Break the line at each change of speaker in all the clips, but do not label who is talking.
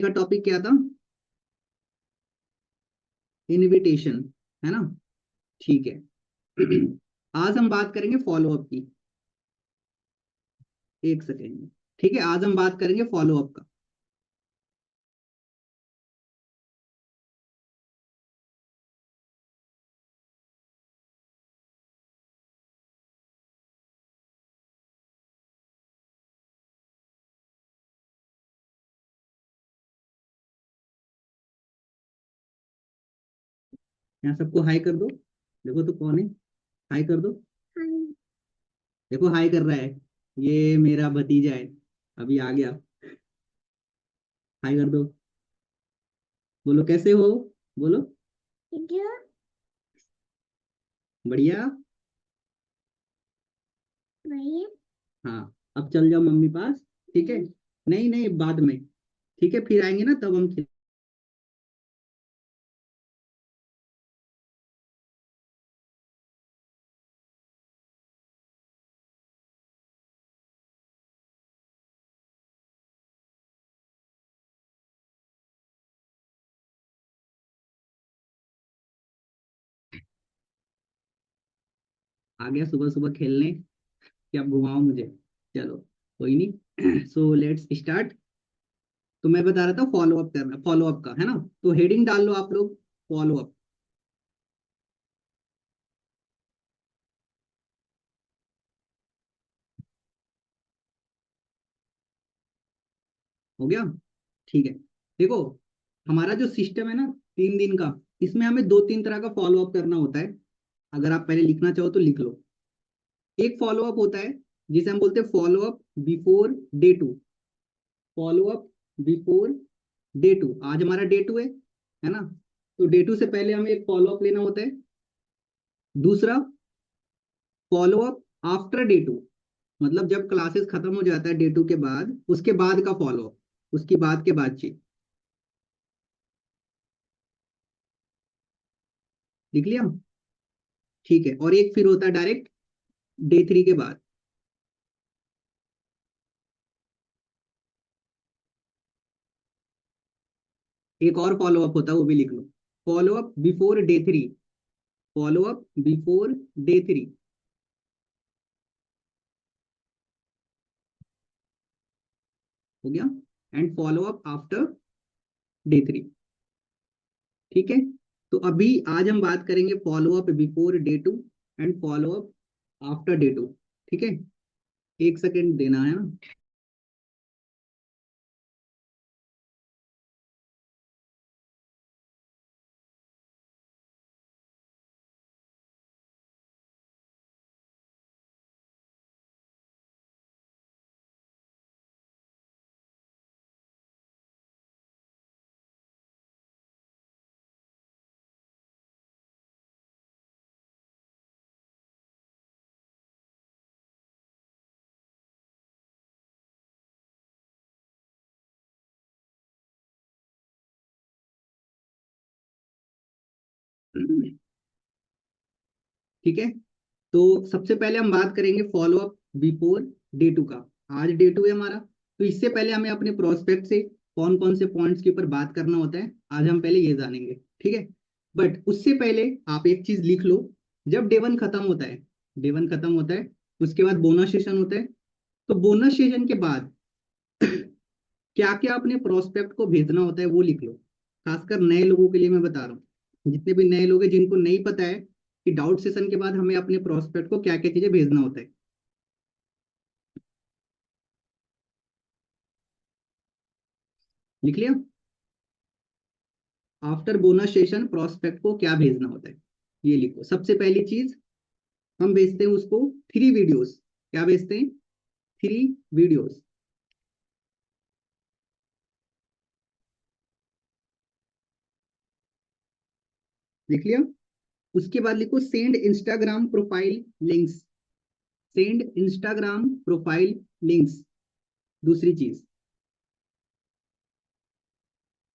का टॉपिक क्या था? इनविटेशन, है ना? ठीक है। आज हम बात करेंगे फॉलोअप की। एक सेकेंड। ठीक है, आज हम बात करेंगे फॉलोअप का। यहाँ सबको हाई कर दो। देखो तो कौन है, हाई कर दो। देखो हाई कर रहा है, ये मेरा भतीजा है, अभी आ गया। हाई कर दो। बोलो कैसे हो। बोलो। बढ़िया। हाँ, अब चल जाओ मम्मी पास। ठीक है। नहीं नहीं, बाद में। ठीक है, फिर आएंगे ना तब हम आ गया सुबह सुबह खेलने कि अब घुमाओ मुझे। चलो, कोई नहीं। So let's start. तो मैं बता रहा था फॉलोअप करना, फॉलोअप का है ना। तो हेडिंग डाल लो आप लोग, फॉलोअप। हो गया। ठीक है। देखो, हमारा जो सिस्टम है ना 3 दिन का, इसमें हमें 2-3 तरह का फॉलोअप करना होता है। अगर आप पहले लिखना चाहो तो लिख लो। एक फॉलोअप होता है जिसे हम बोलते हैं follow up before day 2। Follow up before day 2, आज हमारा डे 2 है ना। तो डे 2 से पहले हमें एक फॉलोअप लेना होता है। दूसरा, फॉलोअप आफ्टर डे 2, मतलब जब क्लासेस खत्म हो जाता है डे 2 के बाद, उसके बाद का फॉलोअप, उसकी बाद के बातचीत। लिख लिया? ठीक है। और एक फिर होता है डायरेक्ट डे 3 के बाद। एक और फॉलोअप होता है, वो भी लिख लो। Follow up before day 3। Follow up before day 3। हो गया। And follow up after day 3। ठीक है। तो अभी आज हम बात करेंगे follow up before day 2 and follow up after day 2। ठीक है, एक सेकेंड देना है ना। ठीक है। तो सबसे पहले हम बात करेंगे फॉलोअप बिफोर डे 2 का। आज डे 2 है हमारा, तो इससे पहले हमें अपने प्रोस्पेक्ट से कौन कौन से पॉइंट्स के ऊपर बात करना होता है, आज हम पहले ये जानेंगे। ठीक है। बट उससे पहले आप एक चीज लिख लो। जब डे 1 खत्म होता है, डे 1 खत्म होता है, उसके बाद बोनस सेशन होता है। तो बोनस सेशन के बाद क्या क्या अपने प्रोस्पेक्ट को भेजना होता है वो लिख लो। खासकर नए लोगों के लिए मैं बता रहा हूँ, जितने भी नए लोग हैं जिनको नहीं पता है कि डाउट सेशन के बाद हमें अपने प्रोस्पेक्ट को क्या क्या चीजें भेजना होता है। लिख लिया? आफ्टर बोनस सेशन प्रोस्पेक्ट को क्या भेजना होता है, ये लिखो। सबसे पहली चीज, हम भेजते हैं उसको 3 वीडियोस। क्या भेजते हैं? 3 वीडियोस। लिख लिया? उसके बाद लिखो send Instagram profile links. Send Instagram profile links. दूसरी चीज,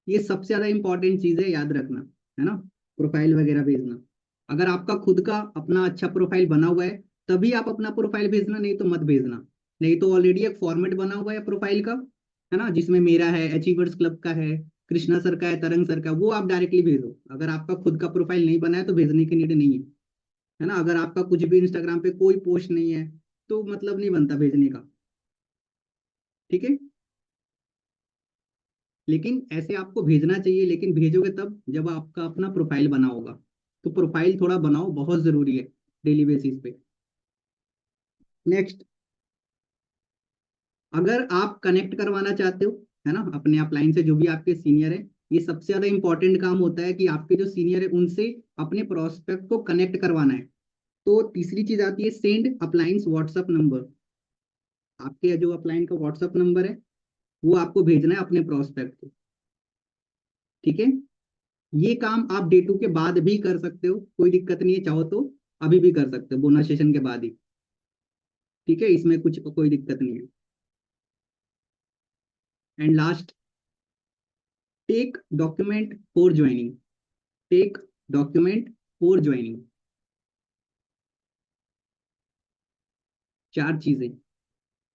ये सबसे ज्यादा इंपॉर्टेंट चीज है, याद रखना, है ना। प्रोफाइल वगैरह भेजना, अगर आपका खुद का अपना अच्छा प्रोफाइल बना हुआ है तभी आप अपना प्रोफाइल भेजना, नहीं तो मत भेजना। नहीं तो ऑलरेडी एक फॉर्मेट बना हुआ है प्रोफाइल का, है ना, जिसमें मेरा है, अचीवर्स क्लब का है, कृष्णा सर का है, तरंग सर का, वो आप डायरेक्टली भेजो। अगर आपका खुद का प्रोफाइल नहीं बना है तो भेजने की नीड नहीं है ना। अगर आपका कुछ भी इंस्टाग्राम पे कोई पोस्ट नहीं है तो मतलब नहीं बनता भेजने का, ठीक है। लेकिन ऐसे आपको भेजना चाहिए, लेकिन भेजोगे तब जब आपका अपना प्रोफाइल बना होगा। तो प्रोफाइल थोड़ा बनाओ, बहुत जरूरी है डेली बेसिस पे। नेक्स्ट, अगर आप कनेक्ट करवाना चाहते हो, है ना, अपने अपलाइन से जो भी आपके सीनियर है, ये सबसे ज्यादा इंपॉर्टेंट काम होता है कि आपके जो सीनियर है उनसे अपने प्रोस्पेक्ट को कनेक्ट करवाना है। तो तीसरी चीज आती है सेंड अप्लायंस व्हाट्सएप नंबर। आपके जो अपलाइन का व्हाट्सएप नंबर है वो आपको भेजना है अपने प्रोस्पेक्ट को, ठीक है। ये काम आप डे 2 के बाद भी कर सकते हो, कोई दिक्कत नहीं है, चाहो तो अभी भी कर सकते हो, बोनस सेशन के बाद ही, ठीक है, इसमें कुछ कोई दिक्कत नहीं है। And last, take document for joining. Take document for joining, चार चीजें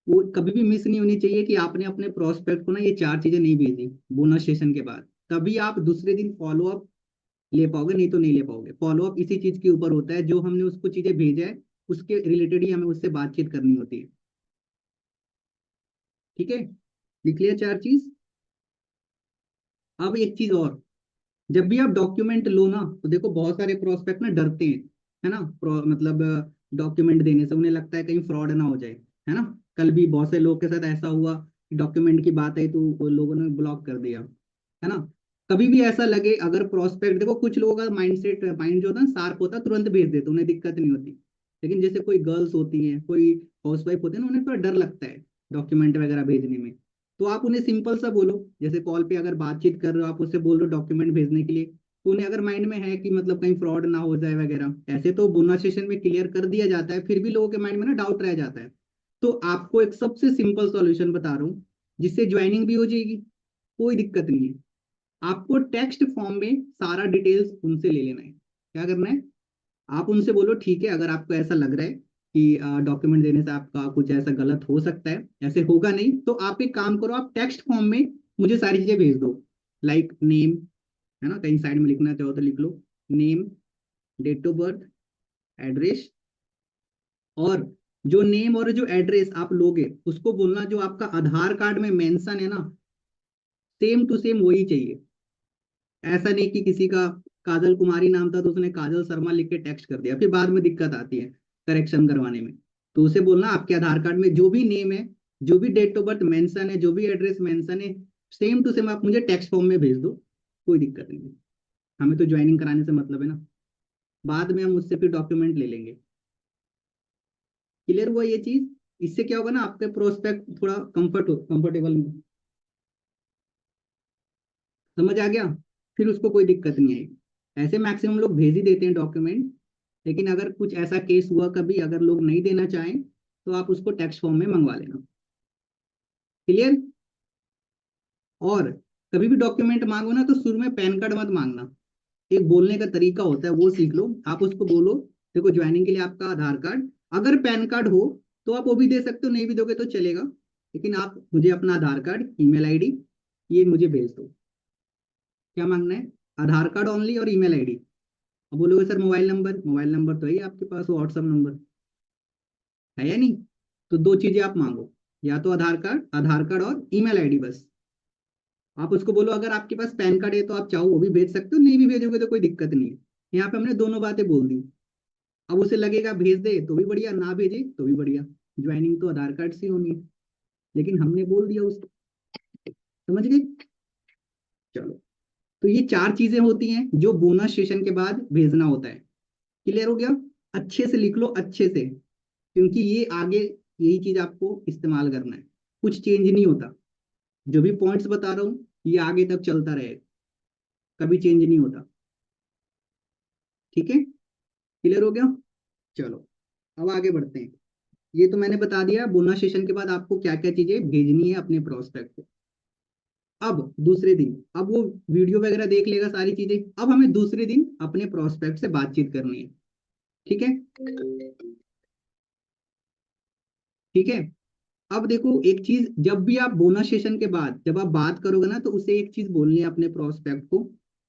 वो कभी भी मिस नहीं होनी चाहिए कि आपने अपने प्रोस्पेक्ट को ना ये चार चीजें नहीं भेजी बोनस सेशन के बाद, तभी आप दूसरे दिन फॉलो अप ले पाओगे, नहीं तो नहीं ले पाओगे। फॉलो अप इसी चीज के ऊपर होता है, जो हमने उसको चीजें भेजा है उसके रिलेटेड ही हमें उससे बातचीत करनी होती है, ठीक है। लिख लिया चार चीज। अब एक चीज और, जब भी आप डॉक्यूमेंट लो ना तो देखो बहुत सारे प्रोस्पेक्ट ना डरते हैं, है ना, मतलब डॉक्यूमेंट देने से उन्हें लगता है कहीं फ्रॉड ना हो जाए, है ना। कल भी बहुत से लोग के साथ ऐसा हुआ कि डॉक्यूमेंट की बात आई तो वो लोगों ने ब्लॉक कर दिया, है ना। कभी भी ऐसा लगे, अगर प्रोस्पेक्ट देखो, कुछ लोगों का माइंड जो होता है शार्प होता है, तुरंत भेज देते, उन्हें दिक्कत नहीं होती। लेकिन जैसे कोई गर्ल्स होती हैं, कोई हाउसवाइफ होती है ना, उन्हें थोड़ा डर लगता है डॉक्यूमेंट वगैरह भेजने में। तो आप उन्हें सिंपल सा बोलो, जैसे कॉल पे अगर बातचीत कर रहे हो आप उससे बोल रहे हो डॉक्यूमेंट भेजने के लिए, तो उन्हें अगर माइंड में है कि मतलब कहीं फ्रॉड ना हो जाए वगैरह, ऐसे तो बोनस सेशन में क्लियर कर दिया जाता है, फिर भी लोगों के माइंड में ना डाउट रह जाता है। तो आपको एक सबसे सिंपल सॉल्यूशन बता रहा हूँ, जिससे ज्वाइनिंग भी हो जाएगी, कोई दिक्कत नहीं है। आपको टेक्स्ट फॉर्म में सारा डिटेल्स उनसे ले लेना है। क्या करना है, आप उनसे बोलो ठीक है, अगर आपको ऐसा लग रहा है कि डॉक्यूमेंट देने से आपका कुछ ऐसा गलत हो सकता है, ऐसे होगा नहीं, तो आप एक काम करो, आप टेक्स्ट फॉर्म में मुझे सारी चीजें भेज दो। लाइक नेम, है ना, कहीं साइड में लिखना चाहो तो लिख लो, name, date of birth, address, और जो नेम और जो एड्रेस आप लोगे उसको बोलना जो आपका आधार कार्ड में मेंशन है ना, सेम टू सेम वही चाहिए। ऐसा नहीं कि किसी का काजल कुमारी नाम था तो उसने काजल शर्मा लिख के टेक्स्ट कर दिया, फिर बाद में दिक्कत आती है करेक्शन करवाने में। तो उसे बोलना आपके आधार कार्ड में जो भी नेम है, जो भी डेट ऑफ बर्थ मेंशन है, जो भी एड्रेस मेंशन है, सेम टू सेम आप मुझे टेक्स्ट फॉर्म में भेज दो, कोई दिक्कत नहीं है। हमें तो ज्वाइनिंग कराने से मतलब है ना, बाद में हम उससे फिर डॉक्यूमेंट ले लेंगे। क्लियर हुआ ये चीज? इससे क्या होगा ना, आपके प्रोस्पेक्ट थोड़ा कंफर्टेबल, समझ आ गया, फिर उसको कोई दिक्कत नहीं आएगी। ऐसे मैक्सिमम लोग भेज ही देते हैं डॉक्यूमेंट, लेकिन अगर कुछ ऐसा केस हुआ कभी, अगर लोग नहीं देना चाहें तो आप उसको टेक्स्ट फॉर्म में मंगवा लेना। क्लियर? और कभी भी डॉक्यूमेंट मांगो ना तो शुरू में पैन कार्ड मत मांगना, एक बोलने का तरीका होता है वो सीख लो। आप उसको बोलो देखो ज्वाइनिंग के लिए आपका आधार कार्ड, अगर पैन कार्ड हो तो आप वो भी दे सकते हो, नहीं भी दोगे तो चलेगा, लेकिन आप मुझे अपना आधार कार्ड, ईमेल आईडी, ये मुझे भेज दो। क्या मांगना है? आधार कार्ड ओनली और ईमेल आईडी। अब बोलोगे सर मोबाइल नंबर तो है ही आपके पास, व्हाट्सअप नंबर है या नहीं? तो दो चीजें आप मांगो, या तो आधार कार्ड और ईमेल आईडी बस। आप उसको बोलो अगर आपके पास पैन कार्ड है तो आप चाहो वो भी भेज सकते हो, नहीं भी भेजोगे तो कोई दिक्कत नहीं है। यहाँ पे हमने दोनों बातें बोल दी। अब उसे लगेगा भेज दे तो भी बढ़िया, ना भेजे तो भी बढ़िया, ज्वाइनिंग तो आधार कार्ड से होनी है, लेकिन हमने बोल दिया उसको। समझ गए? चलो, तो ये चार चीजें होती हैं जो बोनस सेशन के बाद भेजना होता है। क्लियर हो गया? अच्छे से लिख लो, अच्छे से, क्योंकि ये आगे यही चीज आपको इस्तेमाल करना है, कुछ चेंज नहीं होता। जो भी पॉइंट्स बता रहा हूँ ये आगे तक चलता रहेगा, कभी चेंज नहीं होता, ठीक है। क्लियर हो गया? चलो, अब आगे बढ़ते हैं। ये तो मैंने बता दिया बोनस सेशन के बाद आपको क्या क्या चीजें भेजनी है अपने प्रोस्पेक्ट को। अब दूसरे दिन, अब वो वीडियो वगैरह देख लेगा सारी चीजें, अब हमें दूसरे दिन अपने प्रोस्पेक्ट से बातचीत करनी है, ठीक है। ठीक है, अब देखो एक चीज, जब भी आप बोनस सेशन के बाद जब आप बात करोगे ना, तो उसे एक चीज बोलनी है अपने प्रोस्पेक्ट को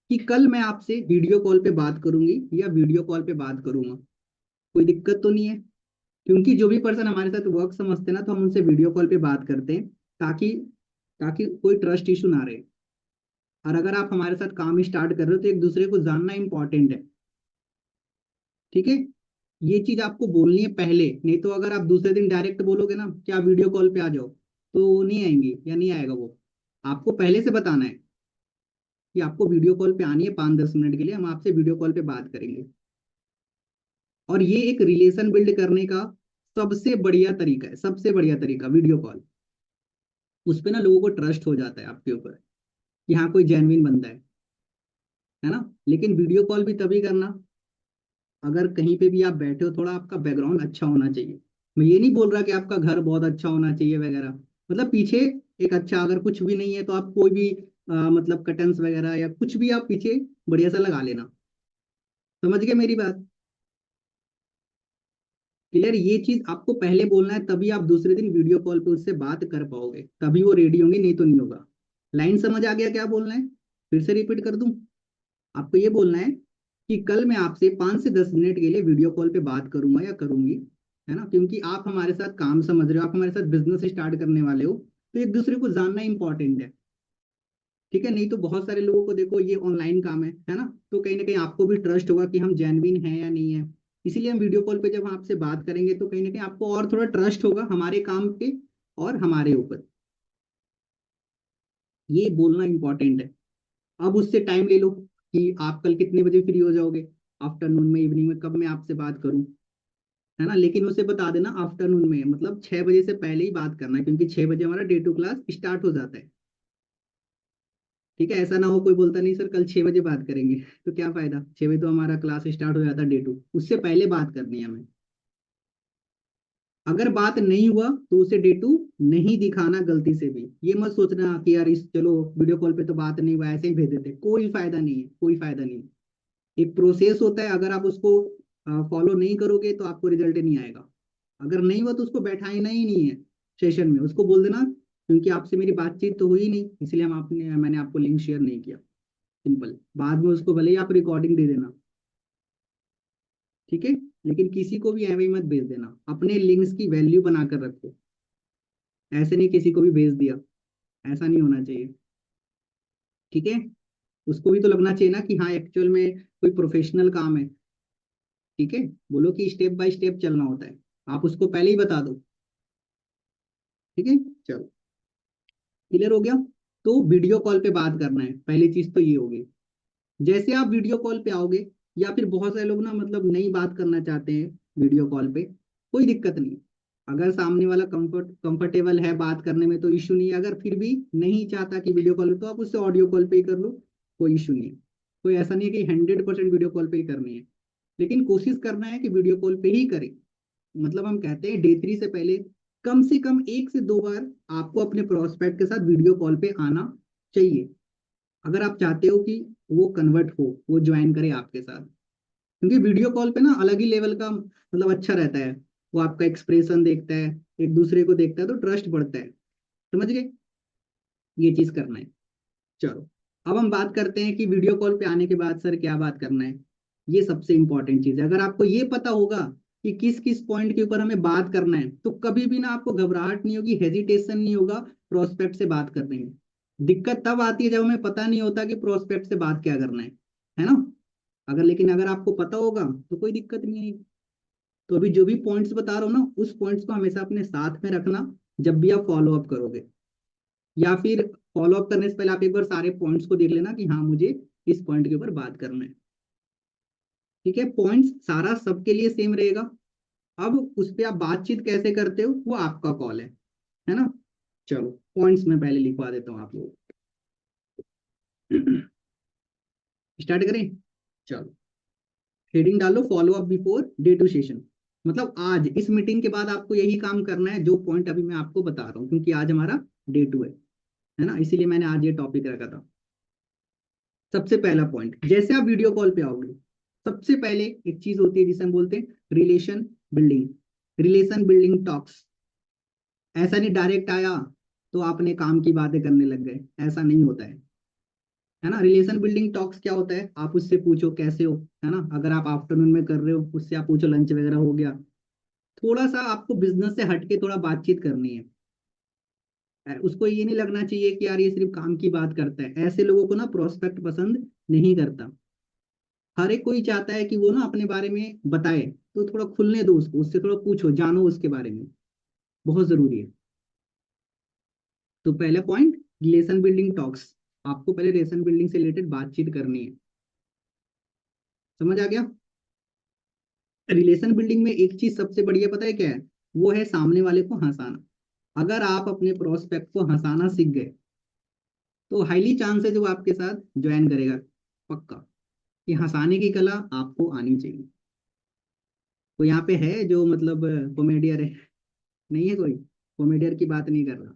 कि कल मैं आपसे वीडियो कॉल पे बात करूंगी या वीडियो कॉल पे बात करूंगा। कोई दिक्कत तो नहीं है? क्योंकि जो भी पर्सन हमारे साथ वर्क समझते हैं ना, तो हम उनसे वीडियो कॉल पे बात करते हैं ताकि ताकि कोई ट्रस्ट इशू ना रहे। और अगर आप हमारे साथ काम स्टार्ट कर रहे हो तो एक दूसरे को जानना इंपॉर्टेंट है। ठीक है, ये चीज आपको बोलनी है पहले, नहीं तो अगर आप दूसरे दिन डायरेक्ट बोलोगे ना कि आप वीडियो कॉल पे आ जाओ, तो नहीं आएंगी या नहीं आएगा वो। आपको पहले से बताना है कि आपको वीडियो कॉल पे आनी है, 5-10 मिनट के लिए हम आपसे वीडियो कॉल पे बात करेंगे। और ये एक रिलेशन बिल्ड करने का सबसे बढ़िया तरीका है, सबसे बढ़िया तरीका वीडियो कॉल। उस पे ना लोगों को ट्रस्ट हो जाता है आपके ऊपर कि हाँ कोई जेन्युइन बंदा है ना। लेकिन वीडियो कॉल भी तभी करना अगर कहीं पे भी आप बैठे हो, थोड़ा आपका बैकग्राउंड अच्छा होना चाहिए। मैं ये नहीं बोल रहा कि आपका घर बहुत अच्छा होना चाहिए वगैरह, मतलब पीछे एक अच्छा, अगर कुछ भी नहीं है तो आप कोई भी मतलब कर्टन्स वगैरह या कुछ भी आप पीछे बढ़िया सा लगा लेना। समझ गए मेरी बात? क्लियर? ये चीज आपको पहले बोलना है, तभी आप दूसरे दिन वीडियो कॉल पे उससे बात कर पाओगे, तभी वो रेडी होंगे, नहीं तो नहीं होगा। लाइन समझ आ गया क्या बोलना है? फिर से रिपीट कर दूं? आपको ये बोलना है कि कल मैं आपसे 5 से 10 मिनट के लिए वीडियो कॉल पे बात करूंगा या करूंगी, है ना। क्योंकि आप हमारे साथ काम समझ रहे हो, आप हमारे साथ बिजनेस स्टार्ट करने वाले हो, तो एक दूसरे को जानना इंपॉर्टेंट है। ठीक है, नहीं तो बहुत सारे लोगों को देखो ये ऑनलाइन काम है ना, तो कहीं ना कहीं आपको भी ट्रस्ट होगा कि हम जेन्युइन हैं या नहीं है। इसीलिए हम वीडियो कॉल पे जब हम आपसे बात करेंगे तो कहीं ना कहीं आपको और थोड़ा ट्रस्ट होगा हमारे काम पे और हमारे ऊपर। ये बोलना इंपॉर्टेंट है। अब उससे टाइम ले लो कि आप कल कितने बजे फ्री हो जाओगे, आफ्टरनून में, इवनिंग में, कब मैं आपसे बात करूं, है ना। लेकिन उसे बता देना आफ्टरनून में, मतलब 6 बजे से पहले ही बात करना है, क्योंकि 6 बजे हमारा डे टू क्लास स्टार्ट हो जाता है। ठीक है, ऐसा ना हो कोई बोलता नहीं सर कल 6 बजे बात करेंगे तो क्या फायदा, 6 बजे तो हमारा क्लास स्टार्ट हो जाता है डे टू, उससे पहले बात करनी है हमें। अगर बात नहीं हुआ तो उसे डे टू नहीं दिखाना गलती से भी। ये मत सोचना कि यार इस चलो वीडियो कॉल पे तो बात नहीं हुआ ऐसे ही भेज देते, कोई फायदा नहीं है, कोई फायदा नहीं है। एक प्रोसेस होता है, अगर आप उसको फॉलो नहीं करोगे तो आपको रिजल्ट नहीं आएगा। अगर नहीं हुआ तो उसको बैठाना ही नहीं है सेशन में, उसको बोल देना क्योंकि आपसे मेरी बातचीत तो हुई नहीं, इसलिए मैंने आपको लिंक शेयर नहीं किया। सिंपल, बाद में उसको भले ही आप रिकॉर्डिंग दे देना। ठीक है, लेकिन किसी को भी ऐਵੇਂ ही मत भेज देना, अपने लिंक्स की वैल्यू बनाकर रखो। ऐसे नहीं किसी को भी भेज दिया, ऐसा नहीं होना चाहिए। ठीक है, उसको भी तो लगना चाहिए ना कि हाँ एक्चुअल में कोई प्रोफेशनल काम है। ठीक है, बोलो कि स्टेप बाय स्टेप चलना होता है, आप उसको पहले ही बता दो। ठीक है, चलो, क्लियर हो गया। तो वीडियो कॉल पे बात करना है, पहली चीज तो ये होगी। जैसे आप वीडियो कॉल पे आओगे, या फिर बहुत सारे लोग ना मतलब नहीं बात करना चाहते हैं वीडियो कॉल पे, कोई दिक्कत नहीं। अगर सामने वाला कंफर्टेबल है बात करने में तो इशू नहीं है, अगर फिर भी नहीं चाहता कि वीडियो कॉल तो आप उससे ऑडियो कॉल पे ही कर लो, कोई इशू नहीं है। कोई ऐसा नहीं है कि 100% वीडियो कॉल पे ही करनी है, लेकिन कोशिश करना है कि वीडियो कॉल पे ही करें। मतलब हम कहते हैं डे 3 से कम 1 से 2 बार आपको अपने प्रोस्पेक्ट के साथ वीडियो कॉल पे आना चाहिए, अगर आप चाहते हो कि वो कन्वर्ट हो, वो ज्वाइन करे आपके साथ। क्योंकि वीडियो कॉल पे ना अलग ही लेवल का मतलब अच्छा रहता है, वो आपका एक्सप्रेशन देखता है, एक दूसरे को देखता है, तो ट्रस्ट बढ़ता है। समझ गए? ये चीज करना है। चलो, अब हम बात करते हैं कि वीडियो कॉल पे आने के बाद सर क्या बात करना है। ये सबसे इंपॉर्टेंट चीज है। अगर आपको ये पता होगा कि किस किस पॉइंट के ऊपर हमें बात करना है, तो कभी भी ना आपको घबराहट नहीं होगी, हेजिटेशन नहीं होगा प्रोस्पेक्ट से बात करने में। दिक्कत तब आती है जब हमें पता नहीं होता कि प्रोस्पेक्ट से बात क्या करना है ना। लेकिन अगर आपको पता होगा तो कोई दिक्कत नहीं है। तो अभी जो भी पॉइंट्स बता रहा हूँ ना, उस पॉइंट्स को हमेशा अपने साथ में रखना जब भी आप फॉलो अप करोगे, या फिर फॉलो अप करने से पहले आप एक बार सारे पॉइंट्स को देख लेना कि हाँ मुझे इस पॉइंट के ऊपर बात करना है। ठीक है, पॉइंट्स सारा सबके लिए सेम रहेगा। अब उस पर आप बातचीत कैसे करते हो वो आपका कॉल है ना। चलो, पॉइंट्स में पहले लिखवा देता हूँ आप लोग। स्टार्ट करें? चलो, हेडिंग डालो follow up before day two session. मतलब आज इस मीटिंग के बाद आपको यही काम करना है जो पॉइंट अभी मैं आपको बता रहा हूँ, क्योंकि आज हमारा डे 2 है ना, इसीलिए मैंने आज ये टॉपिक रखा था। सबसे पहला पॉइंट, जैसे आप वीडियो कॉल पे आओगे, सबसे पहले एक चीज होती है जिसे हम बोलते हैं relation building, relation building talks. ऐसा नहीं डायरेक्ट आया तो आपने काम की बातें करने लग गए, ऐसा नहीं होता है ना। रिलेशन बिल्डिंग टॉक्स क्या होता है, आप उससे पूछो कैसे हो, है ना। अगर आप आफ्टरनून में कर रहे हो, उससे आप पूछो लंच वगैरह हो गया। थोड़ा सा आपको बिजनेस से हटके थोड़ा बातचीत करनी है। उसको ये नहीं लगना चाहिए कि यार ये सिर्फ काम की बात करता है। ऐसे लोगों को ना प्रोस्पेक्ट पसंद नहीं करता। हर एक कोई चाहता है कि वो ना अपने बारे में बताए, तो थोड़ा खुलने दो उसको, उससे थोड़ा पूछो, जानो उसके बारे में, बहुत जरूरी है। तो पहला पॉइंट, रिलेशन बिल्डिंग टॉक्स। आपको पहले रिलेशन बिल्डिंग से रिलेटेड बातचीत करनी है। समझ आ गया। रिलेशन बिल्डिंग में एक चीज सबसे बढ़िया पता है क्या है, वो है सामने वाले को हंसाना। अगर आप अपने प्रोस्पेक्ट को हंसाना सीख गए, तो हाईली चांस है जो आपके साथ ज्वाइन करेगा, पक्का। कि हंसाने की कला आपको आनी चाहिए। कोई यहाँ पे है जो मतलब कॉमेडियर है? नहीं है कोई? कॉमेडियर की बात नहीं कर रहा।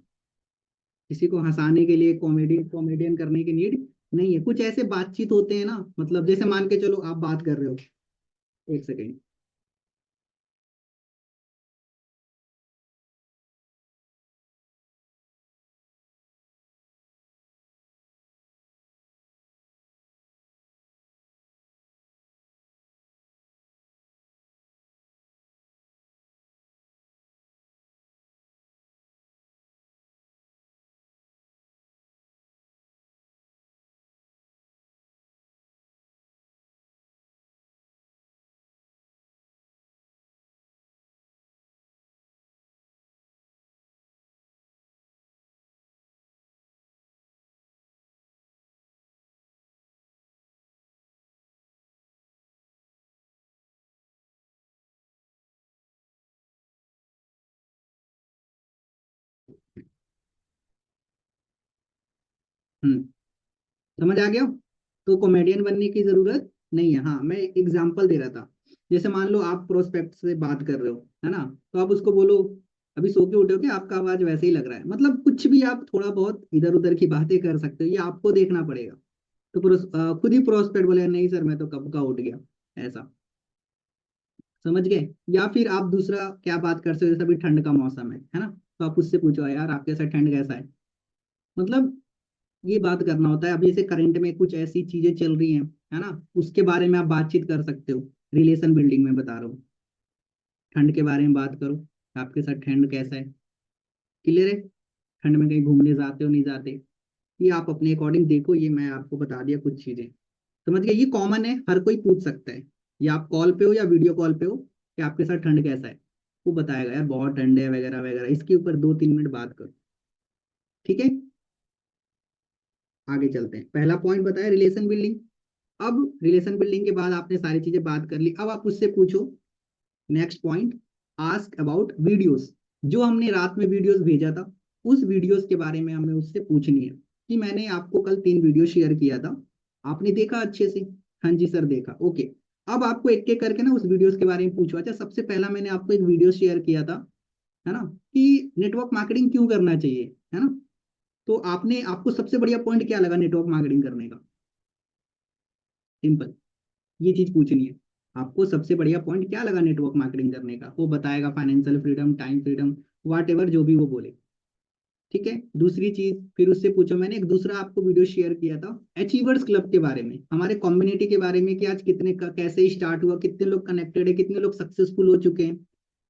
किसी को हंसाने के लिए कॉमेडी कॉमेडियन करने की नीड नहीं है। कुछ ऐसे बातचीत होते हैं ना, मतलब जैसे मान के चलो आप बात कर रहे हो, एक सेकेंड। हम्म, समझ आ गया। तो कॉमेडियन बनने की जरूरत नहीं है। हाँ, मैं एग्जांपल दे रहा था। जैसे मान लो आप प्रोस्पेक्ट से बात कर रहे हो, है ना। तो आप उसको बोलो, अभी सो के उठे हो क्या, आपका आवाज वैसे ही लग रहा है, मतलब कुछ भी आप थोड़ा बहुत इधर उधर की बातें कर सकते हो, ये आपको देखना पड़ेगा। तो खुद ही प्रोस्पेक्ट बोले नहीं सर मैं तो कब का उठ गया, ऐसा। समझ गए। या फिर आप दूसरा क्या बात कर सकते हो, जैसे अभी ठंड का मौसम है ना। तो आप उससे पूछो यार आपके साथ ठंड कैसा है, मतलब ये बात करना होता है। अभी जैसे करंट में कुछ ऐसी चीजें चल रही हैं, है ना, उसके बारे में आप बातचीत कर सकते हो। रिलेशन बिल्डिंग में बता रहा हूँ, ठंड के बारे में बात करो, आपके साथ ठंड कैसा है, क्लियर है। ठंड में कहीं घूमने जाते हो नहीं जाते, ये आप अपने अकॉर्डिंग देखो। ये मैं आपको बता दिया कुछ चीजें, समझ गए। ये कॉमन है, हर कोई पूछ सकता है। या आप कॉल पे हो या वीडियो कॉल पे हो, कि आपके साथ ठंड कैसा है, वो बताएगा यार बहुत ठंड है वगैरह वगैरह। इसके ऊपर 2-3 मिनट बात करो, ठीक है। आगे चलते हैं। पहला पॉइंट बताया रिलेशन बिल्डिंग। अब रिलेशन बिल्डिंग के बाद आपने सारी चीजें बात कर ली, अब आप उससे पूछो। Next point, ask about videos. जो हमने रात में वीडियोस भेजा था, उस वीडियोस के बारे में हमें उससे पूछनी है कि मैंने आपको कल 3 वीडियो शेयर किया था, आपने देखा अच्छे से? हाँ जी सर देखा, ओके। अब आपको एक एक करके ना उस वीडियोस के बारे में पूछो। अच्छा, सबसे पहला मैंने आपको एक वीडियो शेयर किया था, है ना, कि नेटवर्क मार्केटिंग क्यों करना चाहिए, है ना। तो आपने आपको सबसे बढ़िया पॉइंट क्या लगा नेटवर्क मार्केटिंग करने का? सिंपल, ये चीज पूछनी है। आपको सबसे बढ़िया पॉइंट क्या लगा नेटवर्क मार्केटिंग करने का, वो बताएगा। फाइनेंशियल फ्रीडम, टाइम फ्रीडम, वाट एवर जो भी वो बोले, ठीक है। दूसरी चीज फिर उससे पूछो। मैंने एक दूसरा आपको वीडियो शेयर किया था अचीवर्स क्लब के बारे में, हमारे कम्युनिटी के बारे में, कि आज कितने का कैसे स्टार्ट हुआ, कितने लोग कनेक्टेड है, कितने लोग सक्सेसफुल हो चुके हैं,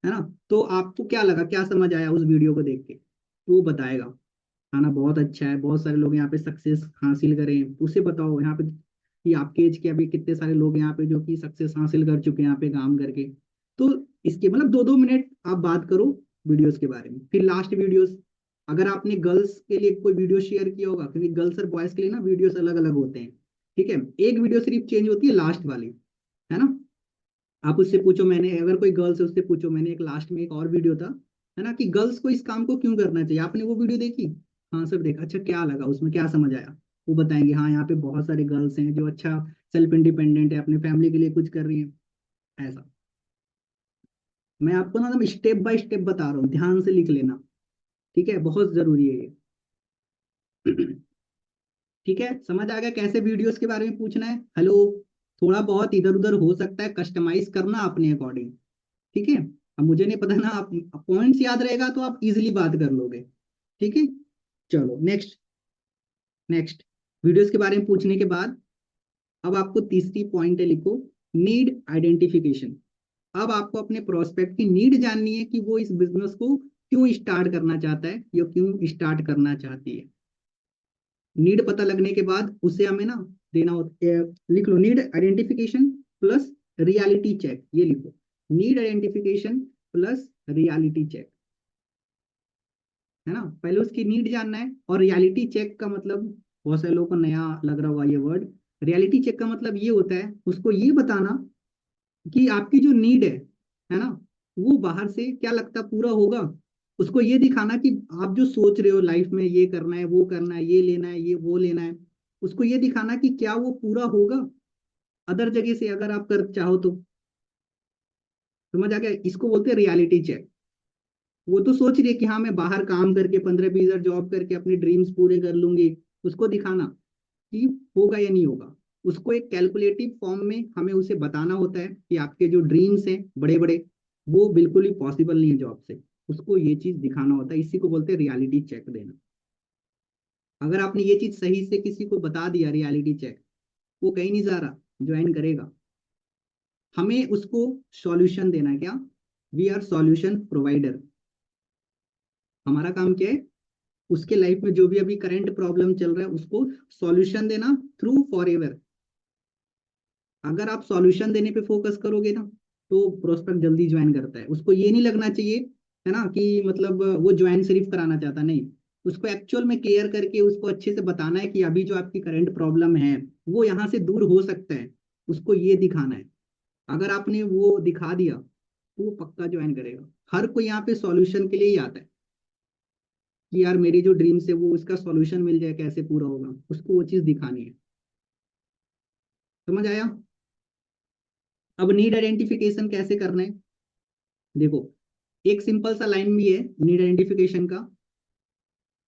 है ना। तो आपको क्या लगा, क्या समझ आया उस वीडियो को देख के, तो वो बताएगा। खाना बहुत अच्छा है, बहुत सारे लोग यहाँ पे सक्सेस हासिल करें, उसे बताओ यहाँ पे कि आपके एज के अभी कितने सारे लोग यहाँ पे जो कि सक्सेस हासिल कर चुके हैं यहाँ पे काम करके। तो इसके मतलब 2-2 मिनट आप बात करो वीडियोस के बारे में। फिर लास्ट वीडियोस, अगर आपने गर्ल्स के लिए कोई वीडियो शेयर किया होगा, क्योंकि गर्ल्स और बॉयज के लिए ना वीडियोस अलग अलग होते हैं, ठीक है। एक वीडियो सिर्फ चेंज होती है, लास्ट वाली, है ना। आप उससे पूछो, मैंने अगर कोई गर्ल्स है उससे पूछो, मैंने एक लास्ट में एक और वीडियो था, है ना, कि गर्ल्स को इस काम को क्यों करना चाहिए, आपने वो वीडियो देखी? हाँ सर देखा। अच्छा, क्या लगा उसमें, क्या समझ आया? वो बताएंगे हाँ यहाँ पे बहुत सारे गर्ल्स हैं जो अच्छा सेल्फ इंडिपेंडेंट है, अपने फैमिली के लिए कुछ कर रही हैं, ऐसा। मैं आपको ना स्टेप बाय स्टेप बता रहा हूँ, ध्यान से लिख लेना, ठीक है, बहुत जरूरी है ये। ठीक है, समझ आ गया कैसे वीडियोस के बारे में पूछना है? हेलो, थोड़ा बहुत इधर उधर हो सकता है, कस्टमाइज करना अपने अकॉर्डिंग, ठीक है। अब मुझे नहीं पता ना, आप पॉइंट्स याद रहेगा तो आप इजिली बात कर लोगे। ठीक है, चलो नेक्स्ट। नेक्स्ट, वीडियोस के बारे में पूछने के बाद अब आपको तीसरी पॉइंट है, लिखो नीड आइडेंटिफिकेशन। अब आपको अपने प्रोस्पेक्ट की नीड जाननी है कि वो इस बिजनेस को क्यों स्टार्ट करना चाहता है या क्यों स्टार्ट करना चाहती है। नीड पता लगने के बाद उसे हमें ना देना होता है, लिख लो need identification plus reality check, ये लिखो need identification plus reality check, है ना। पहले उसकी नीड जानना है, और रियलिटी चेक का मतलब बहुत सारे लोगों को नया लग रहा होगा ये वर्ड। रियलिटी चेक का मतलब ये होता है उसको ये बताना कि आपकी जो नीड है ना, वो बाहर से क्या लगता पूरा होगा। उसको ये दिखाना कि आप जो सोच रहे हो लाइफ में ये करना है वो करना है ये लेना है ये वो लेना है, उसको ये दिखाना कि क्या वो पूरा होगा अदर जगह से अगर आप कर चाहो तो। समझ आ गया, इसको बोलते हैं रियलिटी चेक। वो तो सोच रही है कि हाँ मैं बाहर काम करके 15-20 हजार जॉब करके अपने ड्रीम्स पूरे कर लूंगी, उसको दिखाना कि होगा या नहीं होगा। उसको एक कैलकुलेटिव फॉर्म में हमें उसे बताना होता है कि आपके जो ड्रीम्स हैं बड़े बड़े, वो बिल्कुल ही पॉसिबल नहीं है जॉब से। उसको ये चीज दिखाना होता है, इसी को बोलते हैं रियलिटी चेक देना। अगर आपने ये चीज सही से किसी को बता दिया रियलिटी चेक, वो कहीं नहीं जा रहा, ज्वाइन करेगा। हमें उसको सॉल्यूशन देना है, क्या, वी आर सॉल्यूशन प्रोवाइडर। हमारा काम क्या है, उसके लाइफ में जो भी अभी करंट प्रॉब्लम चल रहा है उसको सॉल्यूशन देना थ्रू फॉर एवर। अगर आप सॉल्यूशन देने पे फोकस करोगे ना, तो प्रोस्पेक्ट जल्दी ज्वाइन करता है। उसको ये नहीं लगना चाहिए, है ना, कि मतलब वो ज्वाइन सिर्फ कराना चाहता, नहीं। उसको एक्चुअल में केयर करके उसको अच्छे से बताना है कि अभी जो आपकी करंट प्रॉब्लम है वो यहाँ से दूर हो सकता है, उसको ये दिखाना है। अगर आपने वो दिखा दिया तो वो पक्का ज्वाइन करेगा। हर कोई यहाँ पे सॉल्यूशन के लिए ही आता है कि यार मेरी जो ड्रीम्स है वो उसका सॉल्यूशन मिल जाए, कैसे पूरा होगा, उसको वो चीज दिखानी है। समझ आया। अब नीड आइडेंटिफिकेशन कैसे करना है, देखो एक सिंपल सा लाइन भी है नीड आइडेंटिफिकेशन का।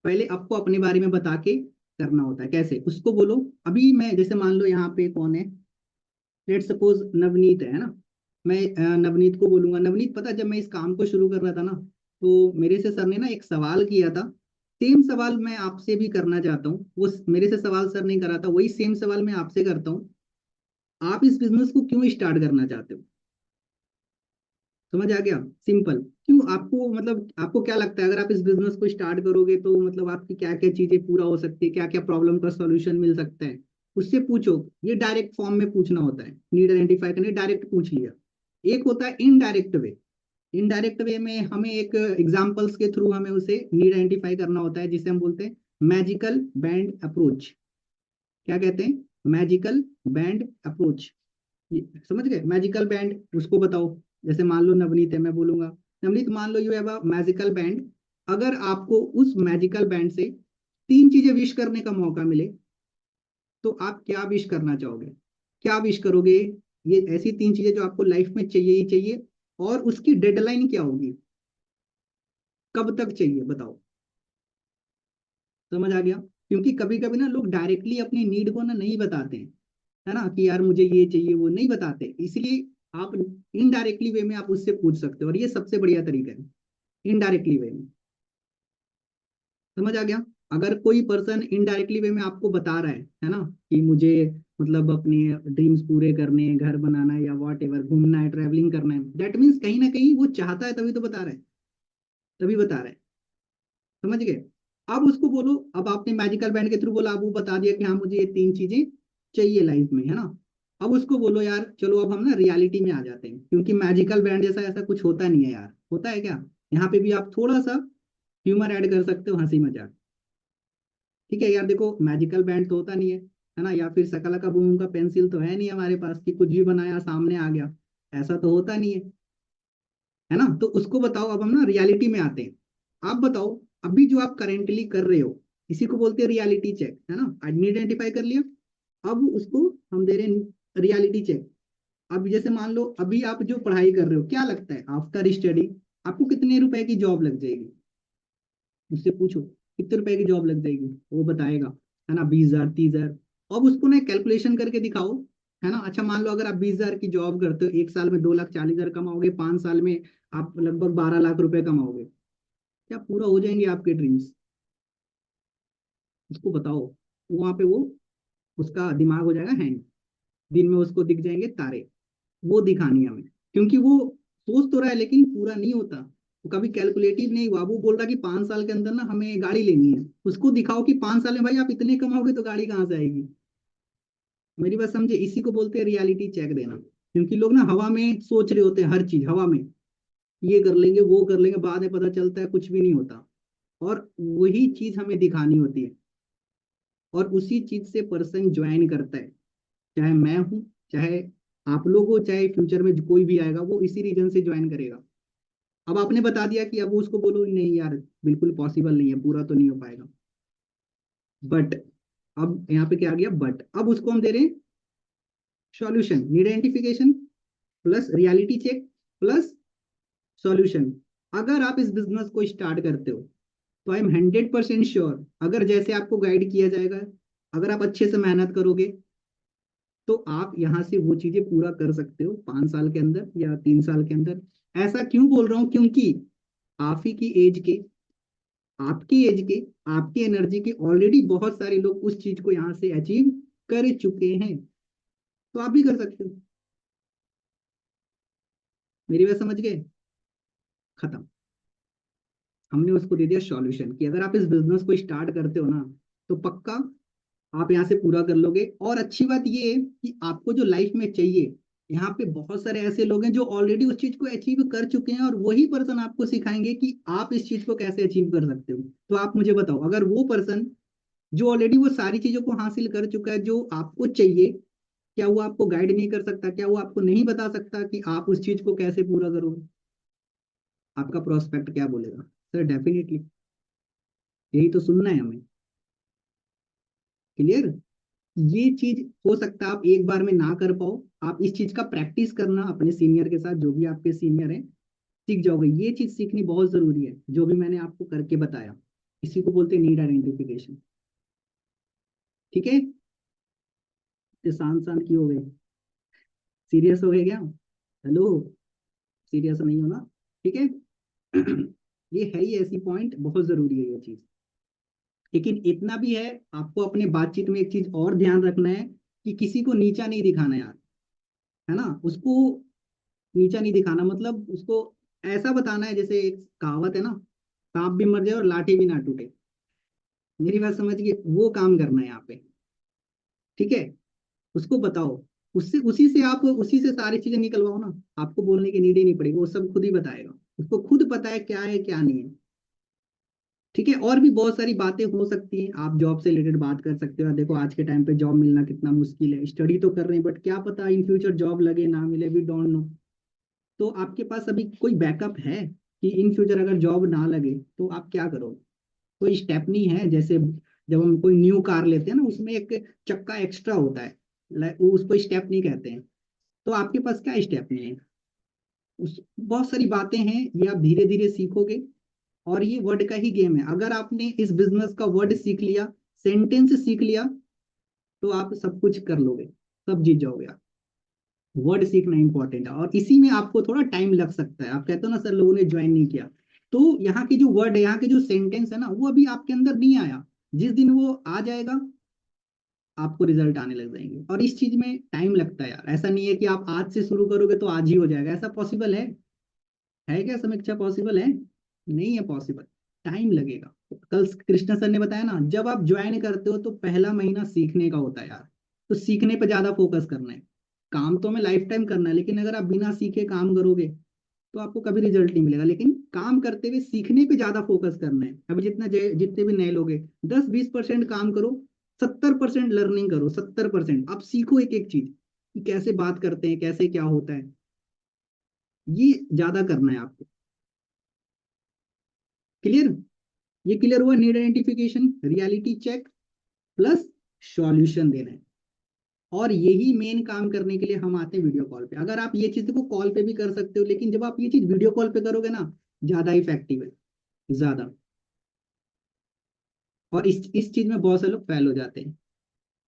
पहले आपको अपने बारे में बता के करना होता है। कैसे, उसको बोलो अभी मैं जैसे मान लो यहाँ पे कौन है, लेट सपोज नवनीत है ना। मैं नवनीत को बोलूंगा, नवनीत पता जब मैं इस काम को शुरू कर रहा था ना, तो मेरे से सर ने ना एक सवाल किया था। सेम सवाल मैं आपसे भी करना चाहता हूँ, वो मेरे से सवाल सर नहीं करा था, वही सेम सवाल मैं आपसे करता हूँ। आप इस बिजनेस को क्यों स्टार्ट करना चाहते हो। समझ आ गया, सिंपल। क्यों आपको, मतलब आपको क्या लगता है अगर आप इस बिजनेस को स्टार्ट करोगे तो मतलब आपकी क्या क्या चीजें पूरा हो सकती है, क्या क्या प्रॉब्लम का सॉल्यूशन मिल सकता है, उससे पूछो। ये डायरेक्ट फॉर्म में पूछना होता है, नीड आइडेंटिफाई करने डायरेक्ट पूछ लिया। एक होता है इनडायरेक्ट वे। इनडायरेक्ट वे में हमें एक एग्जांपल्स के थ्रू हमें उसे नीड आइडेंटिफाई करना होता है, जिसे हम बोलते हैं मैजिकल बैंड अप्रोच। क्या कहते हैं, मैजिकल बैंड अप्रोच। समझ गए, मैजिकल बैंड उसको बताओ। जैसे मान लो नवनीत है, मैं बोलूंगा नवनीत मान लो you have a magical band. अगर आपको उस मैजिकल बैंड से 3 चीजें विश करने का मौका मिले तो आप क्या विश करना चाहोगे, क्या विश करोगे। ये ऐसी 3 चीजें जो आपको लाइफ में चाहिए ही चाहिए, और उसकी डेडलाइन क्या होगी, कब तक चाहिए बताओ। समझ आ गया। क्योंकि कभी कभी ना लोग डायरेक्टली अपनी नीड को ना नहीं बताते हैं, है ना, कि यार मुझे ये चाहिए, वो नहीं बताते। इसलिए आप इनडायरेक्टली वे में आप उससे पूछ सकते हो, और ये सबसे बढ़िया तरीका है इनडायरेक्टली वे में। समझ आ गया। अगर कोई पर्सन इनडायरेक्टली वे में आपको बता रहा है ना, कि मुझे मतलब अपने ड्रीम्स पूरे करने हैं, घर बनाना है या वॉट एवर, घूमना है, ट्रैवलिंग करना है, दैट मीन्स कहीं ना कहीं वो चाहता है, तभी तो बता रहा है, तभी बता रहा है। समझ गए। अब उसको बोलो, अब आपने मैजिकल बैंड के थ्रू बोला, अब वो बता दिया कि हाँ मुझे ये 3 चीजें चाहिए लाइफ में, है ना। अब उसको बोलो यार चलो अब हम ना रियलिटी में आ जाते हैं, क्योंकि मैजिकल बैंड जैसा ऐसा कुछ होता नहीं है यार, होता है क्या। यहाँ पे भी आप थोड़ा सा ह्यूमर ऐड कर सकते हो, हंसी मजाक। ठीक है यार, देखो मैजिकल बैंड तो होता नहीं है ना, या फिर शकला का बूम का पेंसिल तो है नहीं हमारे पास कि कुछ भी बनाया सामने आ गया, ऐसा तो होता नहीं है ना। तो उसको बताओ, अब हम ना रियलिटी में आते हैं। आप बताओ अभी जो आप करेंटली कर रहे हो, इसी को बोलते हैं रियलिटी चेक, है ना। आइडेंटिफाई कर लिया, अब उसको हम दे रहे हैं रियलिटी चेक। अब जैसे मान लो अभी आप जो पढ़ाई कर रहे हो, क्या लगता है आफ्टर स्टडी आपको कितने रुपए की जॉब लग जाएगी, उससे पूछो कितने रुपए की जॉब लग जाएगी, वो बताएगा, है ना, 20,000 30,000। अब उसको ना कैलकुलेशन करके दिखाओ है ना। अच्छा मान लो अगर आप 20,000 की जॉब करते हो, 1 साल में 2,40,000 कमाओगे, 5 साल में आप लगभग 12 लाख रुपए कमाओगे, क्या पूरा हो जाएंगे आपके ड्रीम्स? उसको बताओ। वहां पे वो, उसका दिमाग हो जाएगा हैंग, दिन में उसको दिख जाएंगे तारे। वो दिखानी है हमें, क्योंकि वो सोच तो रहा है लेकिन पूरा नहीं होता। वो कभी कैलकुलेटिव नहीं हुआ। वो बोल रहा कि 5 साल के अंदर ना हमें गाड़ी लेनी है, उसको दिखाओ कि 5 साल में भाई आप इतने कमाओगे तो गाड़ी कहाँ से आएगी। मेरी बात समझे, इसी को बोलते हैं रियलिटी चेक देना। क्योंकि लोग ना हवा में सोच रहे होते हैं, हर चीज हवा में, ये कर लेंगे वो कर लेंगे, बाद में पता चलता है कुछ भी नहीं होता। और वही चीज हमें दिखानी होती है, और उसी चीज से पर्सन ज्वाइन करता है। चाहे मैं हूं, चाहे आप लोग हो, चाहे फ्यूचर में कोई भी आएगा, वो इसी रीजन से ज्वाइन करेगा। अब आपने बता दिया कि अब उसको बोलो नहीं यार, बिल्कुल पॉसिबल नहीं है, पूरा तो नहीं हो पाएगा। बट अब यहाँ पे क्या आ गया, बट अब उसको हम दे रहे हैं solution, need identification plus reality check plus solution. अगर आप इस बिजनेस को स्टार्ट करते हो तो आई एम 100% श्योर, अगर जैसे आपको गाइड किया जाएगा, अगर आप अच्छे से मेहनत करोगे, तो आप यहाँ से वो चीजें पूरा कर सकते हो 5 साल के अंदर या 3 साल के अंदर। ऐसा क्यों बोल रहा हूँ, क्योंकि आप ही की एज के, आपकी एज के, आपकी एनर्जी के ऑलरेडी बहुत सारे लोग उस चीज को यहाँ से अचीव कर चुके हैं। तो आप भी कर सकते हो। मेरी बात समझ गए? खत्म। हमने उसको दे दिया सॉल्यूशन कि अगर आप इस बिजनेस को स्टार्ट करते हो ना, तो पक्का आप यहाँ से पूरा कर लोगे। और अच्छी बात ये है कि आपको जो लाइफ में चाहिए, यहाँ पे बहुत सारे ऐसे लोग हैं जो ऑलरेडी उस चीज को अचीव कर चुके हैं, और वही पर्सन आपको सिखाएंगे कि आप इस चीज को कैसे अचीव कर सकते हो। तो आप मुझे बताओ, अगर वो पर्सन जो ऑलरेडी वो सारी चीजों को हासिल कर चुका है जो आपको चाहिए, क्या वो आपको गाइड नहीं कर सकता? क्या वो आपको नहीं बता सकता कि आप उस चीज को कैसे पूरा करोगे? आपका प्रोस्पेक्ट क्या बोलेगा? सर डेफिनेटली, यही तो सुनना है हमें। क्लियर? ये चीज हो सकता है आप एक बार में ना कर पाओ, आप इस चीज का प्रैक्टिस करना अपने सीनियर के साथ, जो भी आपके सीनियर हैं, सीख जाओगे। ये चीज सीखनी बहुत जरूरी है, जो भी मैंने आपको करके बताया। इसी को बोलते हैं नीड आइडेंटिफिकेशन। ठीक है? तो शांत शांत क्यों हो गए? सीरियस हो गए क्या? हेलो, सीरियस नहीं हो ना? ठीक है। ये है ही ऐसी पॉइंट, बहुत जरूरी है ये चीज। लेकिन इतना भी है, आपको अपने बातचीत में एक चीज और ध्यान रखना है कि किसी को नीचा नहीं दिखाना यार। है ना? उसको नीचा नहीं दिखाना, मतलब उसको ऐसा बताना है, जैसे एक कहावत है ना, सांप भी मर जाए और लाठी भी ना टूटे। मेरी बात समझिए, वो काम करना है यहाँ पे। ठीक है? उसको बताओ, उससे उसी से आप उसी से सारी चीजें निकलवाओ ना। आपको बोलने की नीड ही नहीं पड़ेगी, वो सब खुद ही बताएगा। उसको खुद पता है क्या नहीं है। ठीक है? और भी बहुत सारी बातें हो सकती हैं, आप जॉब से रिलेटेड बात कर सकते हो। देखो आज के टाइम पे जॉब मिलना कितना मुश्किल है, स्टडी तो कर रहे हैं बट क्या पता इन फ्यूचर जॉब लगे ना मिले, वी डोंट नो। तो आपके पास अभी कोई बैकअप है कि इन फ्यूचर अगर जॉब ना लगे तो आप क्या करोगे? कोई स्टेपनी है? जैसे जब हम कोई न्यू कार लेते हैं ना, उसमें एक चक्का एक्स्ट्रा होता है, वो उसको स्टेपनी कहते हैं। तो आपके पास क्या स्टेपनी है? उस बहुत सारी बातें हैं, ये आप धीरे धीरे सीखोगे। और ये वर्ड का ही गेम है, अगर आपने इस बिजनेस का वर्ड सीख लिया, सेंटेंस सीख लिया, तो आप सब कुछ कर लोगे, सब जीत जाओगे आप। वर्ड सीखना इंपॉर्टेंट है, और इसी में आपको थोड़ा टाइम लग सकता है। आप कहते हो ना सर लोगों ने ज्वाइन नहीं किया, तो यहाँ की जो वर्ड है, यहाँ के जो सेंटेंस है ना, वो अभी आपके अंदर नहीं आया। जिस दिन वो आ जाएगा, आपको रिजल्ट आने लग जाएंगे। और इस चीज में टाइम लगता है यार, ऐसा नहीं है कि आप आज से शुरू करोगे तो आज ही हो जाएगा। ऐसा पॉसिबल है क्या समीक्षा? पॉसिबल है? नहीं है पॉसिबल, टाइम लगेगा। कल कृष्णा सर ने बताया ना, जब आप ज्वाइन करते हो तो पहला महीना सीखने का होता है यार। तो सीखने पे ज्यादा फोकस करना है। काम तो हमें लाइफ टाइम करना है, लेकिन अगर आप बिना सीखे काम करोगे तो आपको कभी रिजल्ट नहीं मिलेगा। लेकिन काम करते हुए सीखने पे ज्यादा फोकस करना है। अभी जितने भी नए लोग हैं, 10-20% काम करो, 70% लर्निंग करो। 70% आप सीखो एक एक चीज, कि कैसे बात करते हैं, कैसे क्या होता है। ये ज्यादा करना है आपको। क्लियर? ये क्लियर हुआ? Need identification, reality check plus solution देना है। और यही मेन काम करने के लिए हम आते हैं वीडियो कॉल पे। अगर आप ये चीज को कॉल पे भी कर सकते हो, लेकिन जब आप ये चीज वीडियो कॉल पे करोगे ना, ज्यादा इफेक्टिव है, ज्यादा। और इस चीज में बहुत से लोग फेल हो जाते हैं।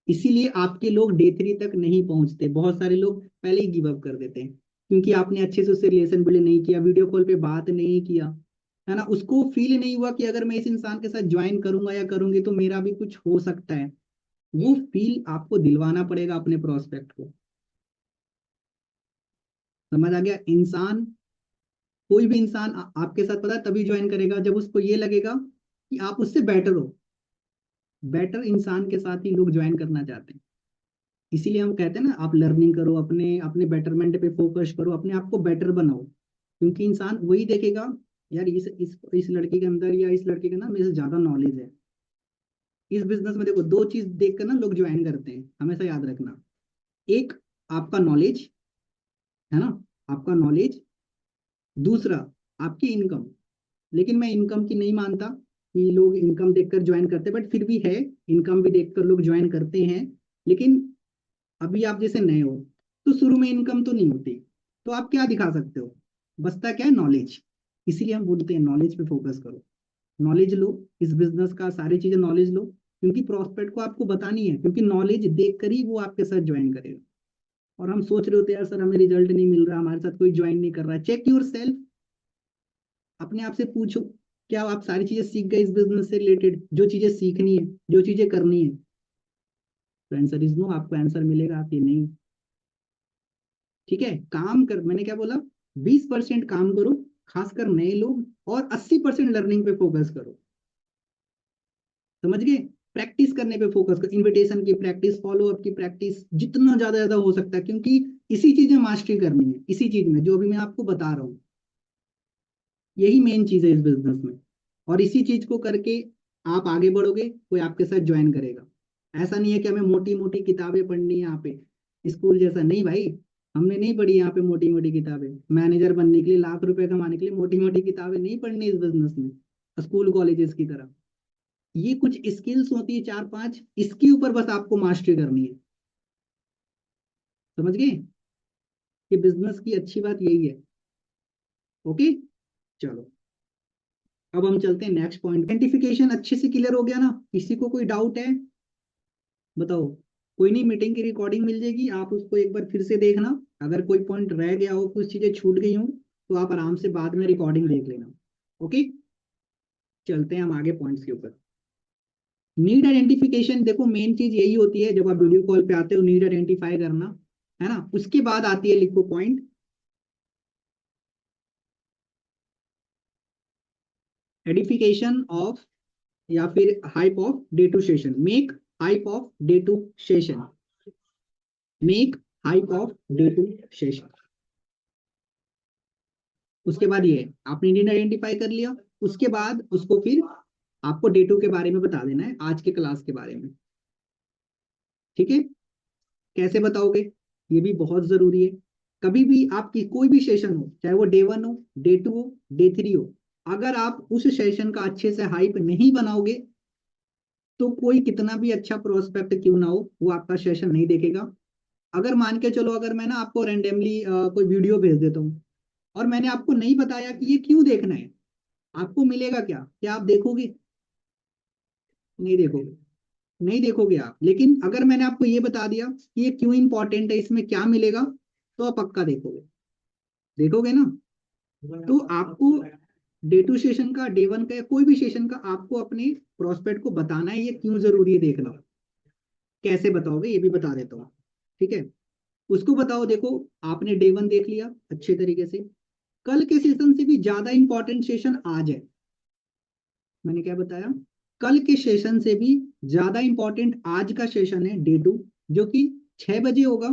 इसीलिए आपके लोग डे 3 तक नहीं पहुंचते, बहुत सारे लोग पहले ही गिव अप कर देते हैं, क्योंकि आपने अच्छे से उससे रिलेशन बिल्ड नहीं किया, वीडियो कॉल पे बात नहीं किया, है ना, उसको फील नहीं हुआ कि अगर मैं इस इंसान के साथ ज्वाइन करूंगा या करूंगी तो मेरा भी कुछ हो सकता है। वो फील आपको दिलवाना पड़ेगा अपने प्रोस्पेक्ट को। समझ आ गया? इंसान, कोई भी इंसान आपके साथ पता है तभी ज्वाइन करेगा जब उसको ये लगेगा कि आप उससे बेटर हो। बेटर इंसान के साथ ही लोग ज्वाइन करना चाहते हैं। इसीलिए हम कहते हैं ना, आप लर्निंग करो, अपने अपने बेटरमेंट पे फोकस करो, अपने आप को बेटर बनाओ, क्योंकि इंसान वही देखेगा, यार इस लड़के के अंदर या इस लड़के के ना मेरे से ज्यादा नॉलेज है। इस बिजनेस में देखो, दो चीज देखकर ना लोग ज्वाइन करते हैं, हमेशा याद रखना। एक, आपका नॉलेज, है ना, आपका नॉलेज। दूसरा, आपकी इनकम। लेकिन मैं इनकम की नहीं मानता कि लोग इनकम देखकर ज्वाइन करते, बट फिर भी है, इनकम भी देखकर लोग ज्वाइन करते हैं। लेकिन अभी आप जैसे नए हो, तो शुरू में इनकम तो नहीं होती, तो आप क्या दिखा सकते हो? बचता क्या है? नॉलेज। इसीलिए हम बोलते हैं नॉलेज पे फोकस करो, नॉलेज लो, इस बिजनेस का सारी चीजें नॉलेज लो, क्योंकि प्रॉस्पेक्ट को आपको बतानी है, क्योंकि नॉलेज देखकर ही वो आपके साथ ज्वाइन करेगा। और हम सोच रहे होते हैं यार सर हमें रिजल्ट नहीं मिल रहा, हमारे साथ कोई ज्वाइन नहीं कर रहा है। चेक योर सेल्फ, अपने आप से पूछो, क्या आप सारी चीजें सीख गए इस बिजनेस से रिलेटेड, जो चीजें सीखनी है, जो चीजें करनी है? तो आंसर इज नो, आपको आंसर मिलेगा कि नहीं। ठीक है, काम कर, मैंने क्या बोला, 20% काम करो, खासकर नए लोग, और 80% लर्निंग पे फोकस करो। समझ गए? प्रैक्टिस करने पे फोकस करो, इनविटेशन की प्रैक्टिस, फॉलो अप की प्रैक्टिस, जितना ज्यादा ज्यादा हो सकता है, क्योंकि इसी चीज में मास्टरी करनी है, इसी चीज में जो अभी मैं आपको बता रहा हूँ, यही मेन चीज है इस बिजनेस में। और इसी चीज को करके आप आगे बढ़ोगे, कोई आपके साथ ज्वाइन करेगा। ऐसा नहीं है कि हमें मोटी मोटी किताबें पढ़नी है यहाँ पे, स्कूल जैसा नहीं भाई। हमने नहीं पढ़ी यहाँ पे मोटी मोटी किताबें, मैनेजर बनने के लिए, लाख रुपए कमाने के लिए मोटी मोटी किताबें नहीं पढ़नी इस बिजनेस में, स्कूल कॉलेजेस की तरह। ये कुछ स्किल्स होती है 4-5, इसके ऊपर बस आपको मास्टरी करनी है। समझ गए? कि बिजनेस की अच्छी बात यही है। ओके, चलो अब हम चलते हैं नेक्स्ट पॉइंट। आइडेंटिफिकेशन अच्छे से क्लियर हो गया ना? किसी को कोई डाउट है? बताओ। कोई नहीं, मीटिंग की रिकॉर्डिंग मिल जाएगी, आप उसको एक बार फिर से देखना। अगर कोई पॉइंट रह गया हो, कुछ चीजें छूट गई हो, तो आप आराम से बाद में रिकॉर्डिंग देख लेना। ओके, चलते हैं हम आगे पॉइंट्स के ऊपर। नीड आइडेंटिफिकेशन, देखो मेन चीज यही होती है, जब आप वीडियो कॉल पे आते हो नीड आइडेंटिफाई करना, है ना। उसके बाद आती है, लिखो पॉइंट, एडिफिकेशन ऑफ, या फिर hype of day two session, make hype of day two session, make hype of day two session. उसके बाद ये आपने नीड आइडेंटिफाई कर लिया, उसके बाद उसको फिर आपको डे टू के बारे में बता देना है, आज के क्लास के बारे में। ठीक है, कैसे बताओगे? ये भी बहुत जरूरी है। कभी भी आपकी कोई भी सेशन हो, चाहे वो डे 1 हो, डे 2 हो, डे 3 हो, अगर आप उस सेशन का अच्छे से हाइप नहीं बनाओगे, तो कोई कितना भी अच्छा प्रोस्पेक्ट क्यों ना हो, वो आपका सेशन नहीं देखेगा। अगर मान के चलो, अगर मैं ना आपको रेंडमली कोई वीडियो भेज देता हूँ, और मैंने आपको नहीं बताया कि ये क्यों देखना है, आपको मिलेगा क्या? क्या आप देखोगे? नहीं देखोगे, नहीं देखोगे आप। लेकिन अगर मैंने आपको ये बता दिया कि ये क्यों इंपॉर्टेंट है, इसमें क्या मिलेगा, तो आप पक्का देखोगे। देखोगे ना? तो आपको डे 2 सेशन का, डे 1 का, या कोई भी सेशन का, आपको अपने प्रोस्पेक्ट को बताना है ये क्यों जरूरी है देखना। कैसे बताओगे ये भी बता देता हूँ। ठीक है, उसको बताओ। देखो, आपने डे 1 देख लिया अच्छे तरीके से, कल के सेशन से भी ज्यादा इंपॉर्टेंट सेशन आज है। मैंने क्या बताया? कल के सेशन से भी ज्यादा इंपॉर्टेंट आज का सेशन है, डे 2, जो कि 6 बजे होगा।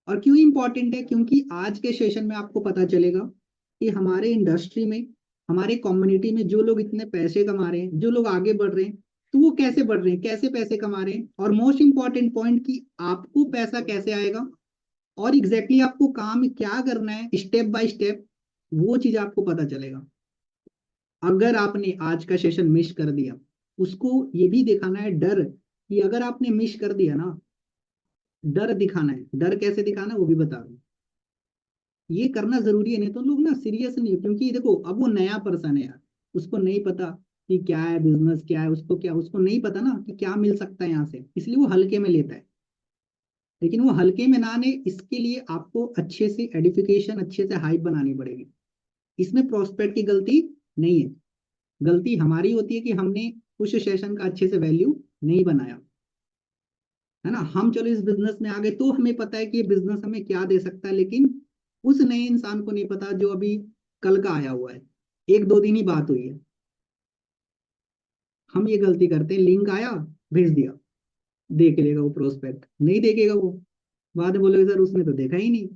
और क्यों इंपॉर्टेंट है? क्योंकि आज के सेशन में आपको पता चलेगा कि हमारे इंडस्ट्री में, हमारे कम्युनिटी में जो लोग इतने पैसे कमा रहे हैं, जो लोग आगे बढ़ रहे हैं, तो वो कैसे बढ़ रहे हैं, कैसे पैसे कमा रहे हैं, और मोस्ट इंपॉर्टेंट पॉइंट कि आपको पैसा कैसे आएगा, और एग्जैक्टली आपको काम क्या करना है, स्टेप बाय स्टेप, वो चीज आपको पता चलेगा। अगर आपने आज का सेशन मिस कर दिया, उसको ये भी दिखाना है डर, कि अगर आपने मिस कर दिया ना, डर दिखाना है। डर कैसे दिखाना है वो भी बता दूं, ये करना जरूरी है, नहीं तो लोग ना सीरियस नहीं, क्योंकि देखो अब वो नया पर्सन है यार, उसको नहीं पता, कि क्या है बिजनेस, क्या है उसको, क्या उसको नहीं पता ना कि क्या मिल सकता है यहाँ से, इसलिए वो हल्के में लेता है। लेकिन वो हल्के में ना ले, इसके लिए आपको अच्छे से एडिफिकेशन, अच्छे से हाइप बनानी पड़ेगी। इसमें प्रोस्पेक्ट की गलती नहीं है, गलती हमारी होती है कि हमने उस सेशन का अच्छे से वैल्यू नहीं बनाया, है ना। हम चलो इस बिजनेस में आ गए तो हमें पता है कि ये बिजनेस हमें क्या दे सकता है, लेकिन उस नए इंसान को नहीं पता जो अभी कल का आया हुआ है, एक दो दिन ही बात हुई है। हम ये गलती करते हैं, लिंक आया, भेज दिया, देख लेगा वो प्रोस्पेक्ट, नहीं देखेगा वो, बाद में बोलेगा सर उसने तो देखा ही नहीं।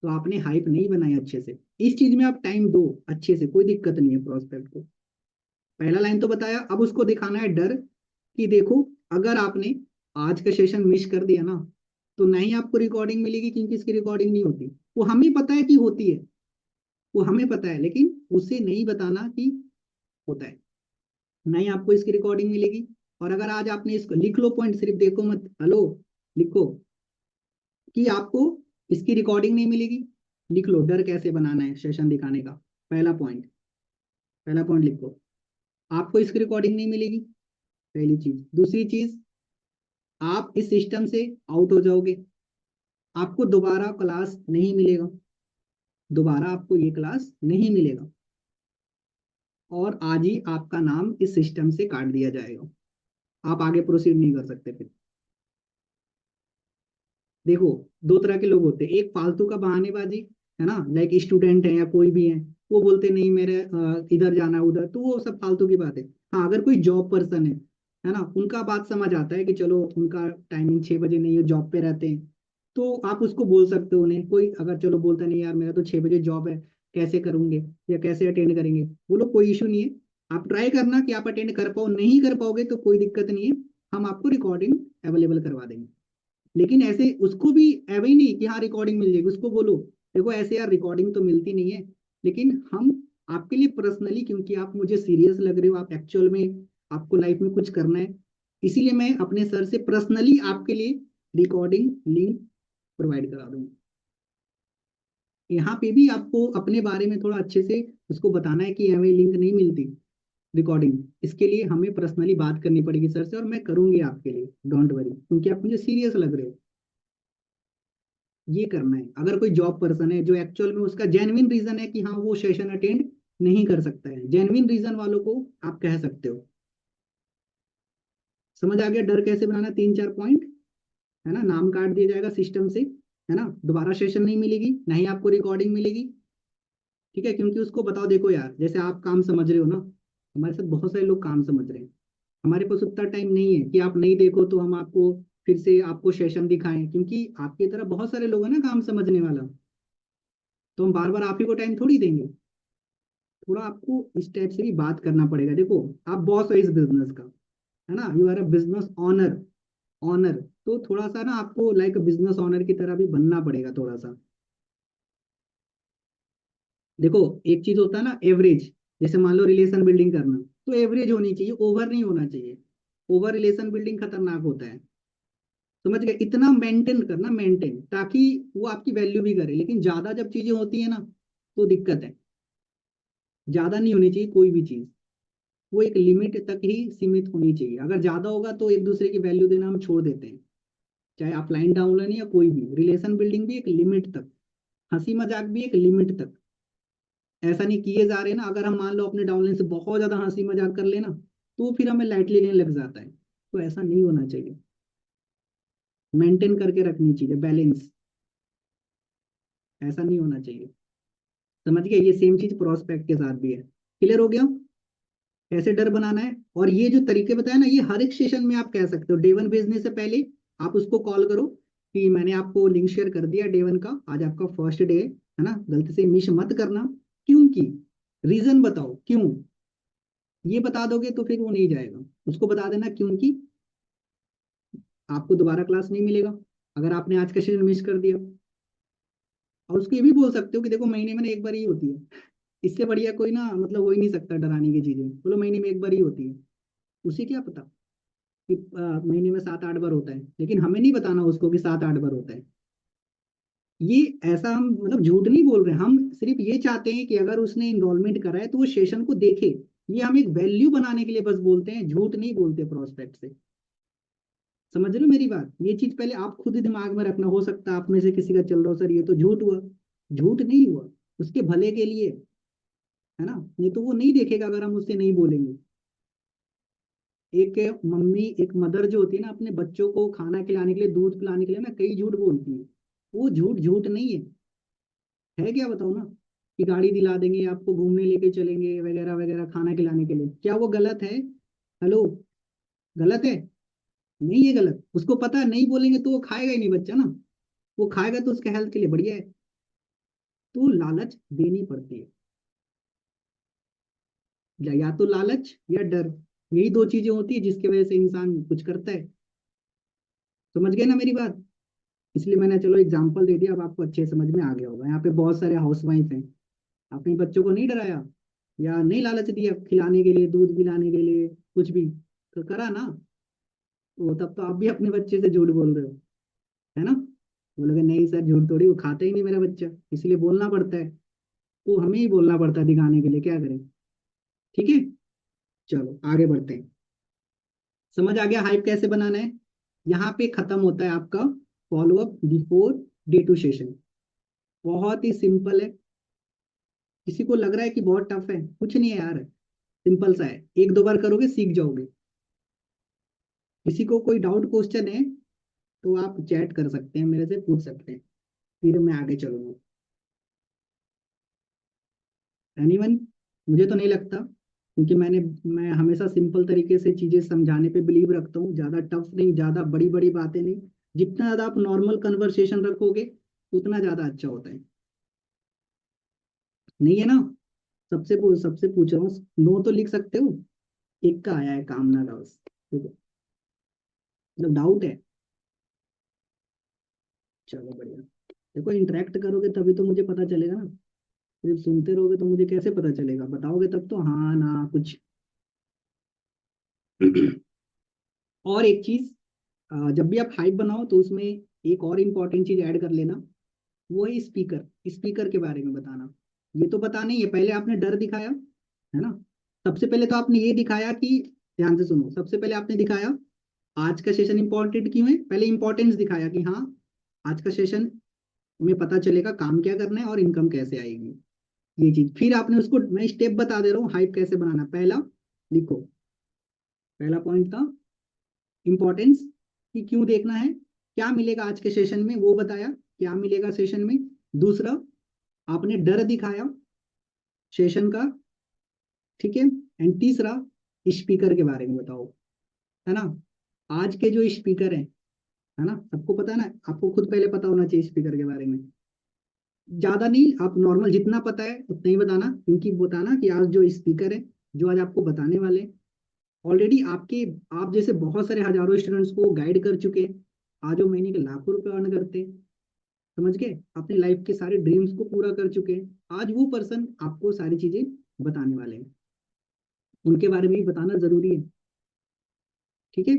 तो आपने हाइप नहीं बनाई अच्छे से। इस चीज में आप टाइम दो अच्छे से, कोई दिक्कत नहीं है प्रोस्पेक्ट को। पहला लाइन तो बताया, अब उसको दिखाना है डर कि देखो अगर आपने आज का सेशन मिस कर दिया ना, तो ना ही आपको रिकॉर्डिंग मिलेगी, क्योंकि इसकी रिकॉर्डिंग नहीं होती। वो हमें पता है कि होती है, वो हमें पता है, लेकिन उसे नहीं बताना कि होता है। ना ही आपको इसकी रिकॉर्डिंग मिलेगी। और अगर आज आपने इसको लिख लो पॉइंट, सिर्फ देखो मत, हेलो, लिखो कि आपको इसकी रिकॉर्डिंग नहीं मिलेगी। लिख लो डर कैसे बनाना है सेशन दिखाने का। पहला पॉइंट, पहला पॉइंट लिखो, आपको इसकी रिकॉर्डिंग नहीं मिलेगी, पहली चीज। दूसरी चीज, आप इस सिस्टम से आउट हो जाओगे, आपको दोबारा क्लास नहीं मिलेगा, दोबारा आपको ये क्लास नहीं मिलेगा, और आज ही आपका नाम इस सिस्टम से काट दिया जाएगा, आप आगे प्रोसीड नहीं कर सकते फिर। देखो, दो तरह के लोग होते हैं, एक फालतू का बहानेबाजी, है ना, लाइक स्टूडेंट है या कोई भी है, वो बोलते नहीं मेरे इधर जाना है उधर, तो वो सब फालतू की बात है। हाँ, अगर कोई जॉब पर्सन है ना, उनका बात समझ आता है कि चलो उनका टाइमिंग 6 बजे नहीं है, जॉब पे रहते हैं, तो आप उसको बोल सकते हो उन्हें। कोई अगर चलो बोलता नहीं यार मेरा तो 6 बजे जॉब है, कैसे करूंगे या कैसे अटेंड करेंगे, बोलो कोई इशू नहीं है, आप ट्राई करना कि आप अटेंड कर पाओ, नहीं कर पाओगे तो कोई दिक्कत नहीं है, हम आपको रिकॉर्डिंग अवेलेबल करवा देंगे। लेकिन ऐसे उसको भी ऐवे ही नहीं कि हाँ रिकॉर्डिंग मिल जाएगी, उसको बोलो देखो ऐसे यार रिकॉर्डिंग तो मिलती नहीं है, लेकिन हम आपके लिए पर्सनली, क्योंकि आप मुझे सीरियस लग रहे हो, आप एक्चुअल में आपको लाइफ में कुछ करना है, इसीलिए मैं अपने सर से पर्सनली आपके लिए रिकॉर्डिंग लिंक प्रोवाइड करा दूंगा। यहाँ पे भी आपको अपने बारे में थोड़ा अच्छे से उसको बताना है कि हमें लिंक नहीं मिलती रिकॉर्डिंग, इसके लिए हमें पर्सनली बात करनी पड़ेगी सर से, और मैं करूंगी आपके लिए, डोंट वरी, क्योंकि आप मुझे सीरियस लग रहे हो। ये करना है। अगर कोई जॉब पर्सन है जो एक्चुअल में उसका जेन्युइन रीजन है कि हाँ वो सेशन अटेंड नहीं कर सकता है, जेन्युइन रीजन वालों को आप कह सकते हो। समझ आ गया डर कैसे बनाना, तीन चार पॉइंट, है ना। नाम काट दिया जाएगा सिस्टम से, है ना, दोबारा सेशन नहीं मिलेगी, ना ही आपको रिकॉर्डिंग मिलेगी, ठीक है। क्योंकि उसको बताओ देखो यार, जैसे आप काम समझ रहे हो ना, हमारे साथ बहुत सारे लोग काम समझ रहे हैं, हमारे पास उतना टाइम नहीं है कि आप नहीं देखो तो हम आपको फिर से आपको सेशन दिखाएं, क्योंकि आपकी तरह बहुत सारे लोग हैं ना काम समझने वाला, तो हम बार बार आप ही को टाइम थोड़ी देंगे। थोड़ा आपको इस टाइप से भी बात करना पड़ेगा। देखो, आप बॉस हो इस बिजनेस का, है ना, you are a business owner, owner, तो थोड़ा सा ना आपको लाइक बिजनेस ऑनर की तरह भी बनना पड़ेगा थोड़ा सा। देखो, एक चीज होता है ना एवरेज, जैसे मान लो रिलेशन बिल्डिंग करना, तो एवरेज होनी चाहिए, ओवर नहीं होना चाहिए। ओवर रिलेशन बिल्डिंग खतरनाक होता है, समझ गए, इतना मेंटेन करना, मेंटेन, ताकि वो आपकी वैल्यू भी करे। लेकिन ज्यादा जब चीजें होती है ना, तो दिक्कत है। ज्यादा नहीं होनी चाहिए कोई भी चीज, वो एक लिमिट तक ही सीमित होनी चाहिए। अगर ज्यादा होगा तो एक दूसरे की वैल्यू देना हम छोड़ देते हैं, चाहे अपलाइन डाउनलाइन या कोई भी रिलेशन बिल्डिंग भी एक लिमिट तक, हंसी मजाक भी एक लिमिट तक। ऐसा नहीं किए जा रहे ना, अगर हम मान लो अपने डाउनलाइन से बहुत ज्यादा हंसी मजाक कर लेना, तो फिर हमें लाइटली लेने लग जाता है, तो ऐसा नहीं होना चाहिए। मेंटेन करके रखनी चाहिए बैलेंस, ऐसा नहीं होना चाहिए। समझ गए, ये सेम चीज प्रोस्पेक्ट के साथ भी है। क्लियर हो गया कैसे डर बनाना है। और ये जो तरीके बताया ना, ये हर एक सेशन में आप कह सकते हो। डे वन भेजने से पहले आप उसको कॉल करो कि मैंने आपको लिंक शेयर कर दिया डे वन का, आज आपका फर्स्ट डे है ना, गलती से मिस मत करना। क्योंकि रीजन बताओ क्यों, ये बता दोगे तो फिर वो नहीं जाएगा। उसको बता देना क्योंकि आपको दोबारा क्लास नहीं मिलेगा अगर आपने आज का सेशन मिस कर दिया। और उसको ये भी बोल सकते हो कि देखो महीने में ना एक बार ही होती है, इससे बढ़िया कोई ना मतलब हो ही नहीं सकता डराने की चीजें, बोलो महीने में एक बार ही होती है। उसे क्या पता कि महीने में 7-8 बार होता है, लेकिन हमें नहीं बताना उसको कि 7-8 बार होता है। ये ऐसा हम मतलब झूठ नहीं बोल रहे, हम सिर्फ ये चाहते हैं कि अगर उसने इनरोलमेंट करा है तो वो सेशन को देखे, ये हम एक वैल्यू बनाने के लिए बस बोलते हैं, झूठ नहीं बोलते प्रोस्पेक्ट से। समझ रहे हो मेरी बात? ये चीज पहले आप खुद ही दिमाग में रखना। हो सकता है आप में से किसी का चल रहा हो, सर ये तो झूठ हुआ। झूठ नहीं हुआ, उसके भले के लिए, है ना? नहीं तो वो नहीं देखेगा अगर हम उससे नहीं बोलेंगे। एक मम्मी, एक मदर जो होती है ना, अपने बच्चों को खाना खिलाने के लिए, दूध पिलाने के लिए ना कई झूठ बोलती है। वो झूठ झूठ नहीं है क्या बताओ ना? कि गाड़ी दिला देंगे आपको, घूमने लेके चलेंगे वगैरह वगैरह, खाना खिलाने के लिए, क्या वो गलत है? हेलो, गलत है? नहीं है गलत। उसको पता है नहीं बोलेंगे तो वो खाएगा ही नहीं बच्चा ना। वो खाएगा तो उसके हेल्थ के लिए बढ़िया है। तो लालच देनी पड़ती है। या तो लालच या डर, यही दो चीजें होती है जिसकी वजह से इंसान कुछ करता है। समझ गए ना मेरी बात? इसलिए मैंने चलो एग्जाम्पल दे दिया, अब आपको अच्छे समझ में आ गया होगा। यहाँ पे बहुत सारे हाउस वाइफ हैं, अपने बच्चों को नहीं डराया या नहीं लालच दिया खिलाने के लिए, दूध पिलाने के लिए, कुछ भी तो करा ना, तो तब तो आप भी अपने बच्चे से झूठ बोल रहे हो, है ना? बोलोगे नहीं सर झूठ थोड़ी, वो खाता ही नहीं मेरा बच्चा, इसलिए बोलना पड़ता है। तो हमें ही बोलना पड़ता है दिखाने के लिए, क्या करें? ठीक है, चलो आगे बढ़ते हैं। समझ आ गया हाइप कैसे बनाना है? यहाँ पे खत्म होता है आपका follow up before day two session. बहुत ही सिंपल है। किसी को लग रहा है कि बहुत टफ है? कुछ नहीं है यार, सिंपल सा है, एक दो बार करोगे सीख जाओगे। किसी को कोई डाउट क्वेश्चन है तो आप चैट कर सकते हैं, मेरे से पूछ सकते हैं, फिर मैं आगे चलूंगा। एनीवन? मुझे तो नहीं लगता, क्योंकि मैं हमेशा सिंपल तरीके से चीजें समझाने पे बिलीव रखता हूँ, ज्यादा टफ नहीं, ज्यादा बड़ी बड़ी बातें नहीं। जितना ज्यादा आप नॉर्मल कन्वर्सेशन रखोगे उतना ज्यादा अच्छा होता है। नहीं है ना? सबसे पूछ रहा हूँ, नो तो लिख सकते हो। एक का आया है कामना का, बस देखो, मतलब डाउट है। चलो बढ़िया। देखो इंटरेक्ट करोगे तभी तो मुझे पता चलेगा ना। सिर्फ सुनते रहोगे तो मुझे कैसे पता चलेगा? बताओगे तब तो, हाँ ना कुछ। और एक चीज, जब भी आप हाइप बनाओ तो उसमें एक और इम्पोर्टेंट चीज ऐड कर लेना। वो है स्पीकर। स्पीकर के बारे में बताना। ये तो पता नहीं है, पहले आपने डर दिखाया, है ना? सबसे पहले तो आपने ये दिखाया कि, ध्यान से सुनो, सबसे पहले आपने दिखाया आज का सेशन इंपॉर्टेंट क्यों है। पहले इंपॉर्टेंस दिखाया कि हाँ, आज का सेशन में पता चलेगा काम क्या करना है और इनकम कैसे आएगी, ये चीज। फिर आपने उसको, मैं स्टेप बता दे रहा हूँ हाइप कैसे बनाना। पहला लिखो, पहला पॉइंट था इंपॉर्टेंस, कि क्यों देखना है, क्या मिलेगा आज के सेशन में वो बताया, क्या मिलेगा सेशन में। दूसरा, आपने डर दिखाया सेशन का, ठीक है। एंड तीसरा, स्पीकर के बारे में बताओ, है ना? आज के जो स्पीकर है ना, सबको पता है ना, आपको खुद पहले पता होना चाहिए स्पीकर के बारे में। ज्यादा नहीं, आप नॉर्मल जितना पता है उतना ही बताना, क्योंकि बताना कि आज जो स्पीकर है, जो आज आपको बताने वाले, ऑलरेडी आपके, आप जैसे बहुत सारे हजारों स्टूडेंट्स को गाइड कर चुके हैं। आज वो महीने के लाखों रुपए अर्न करते हैं। समझ गए? अपनी लाइफ के सारे ड्रीम्स को पूरा कर चुके हैं। आज वो पर्सन आपको सारी चीजें बताने वाले हैं, उनके बारे में भी बताना जरूरी है। ठीक है,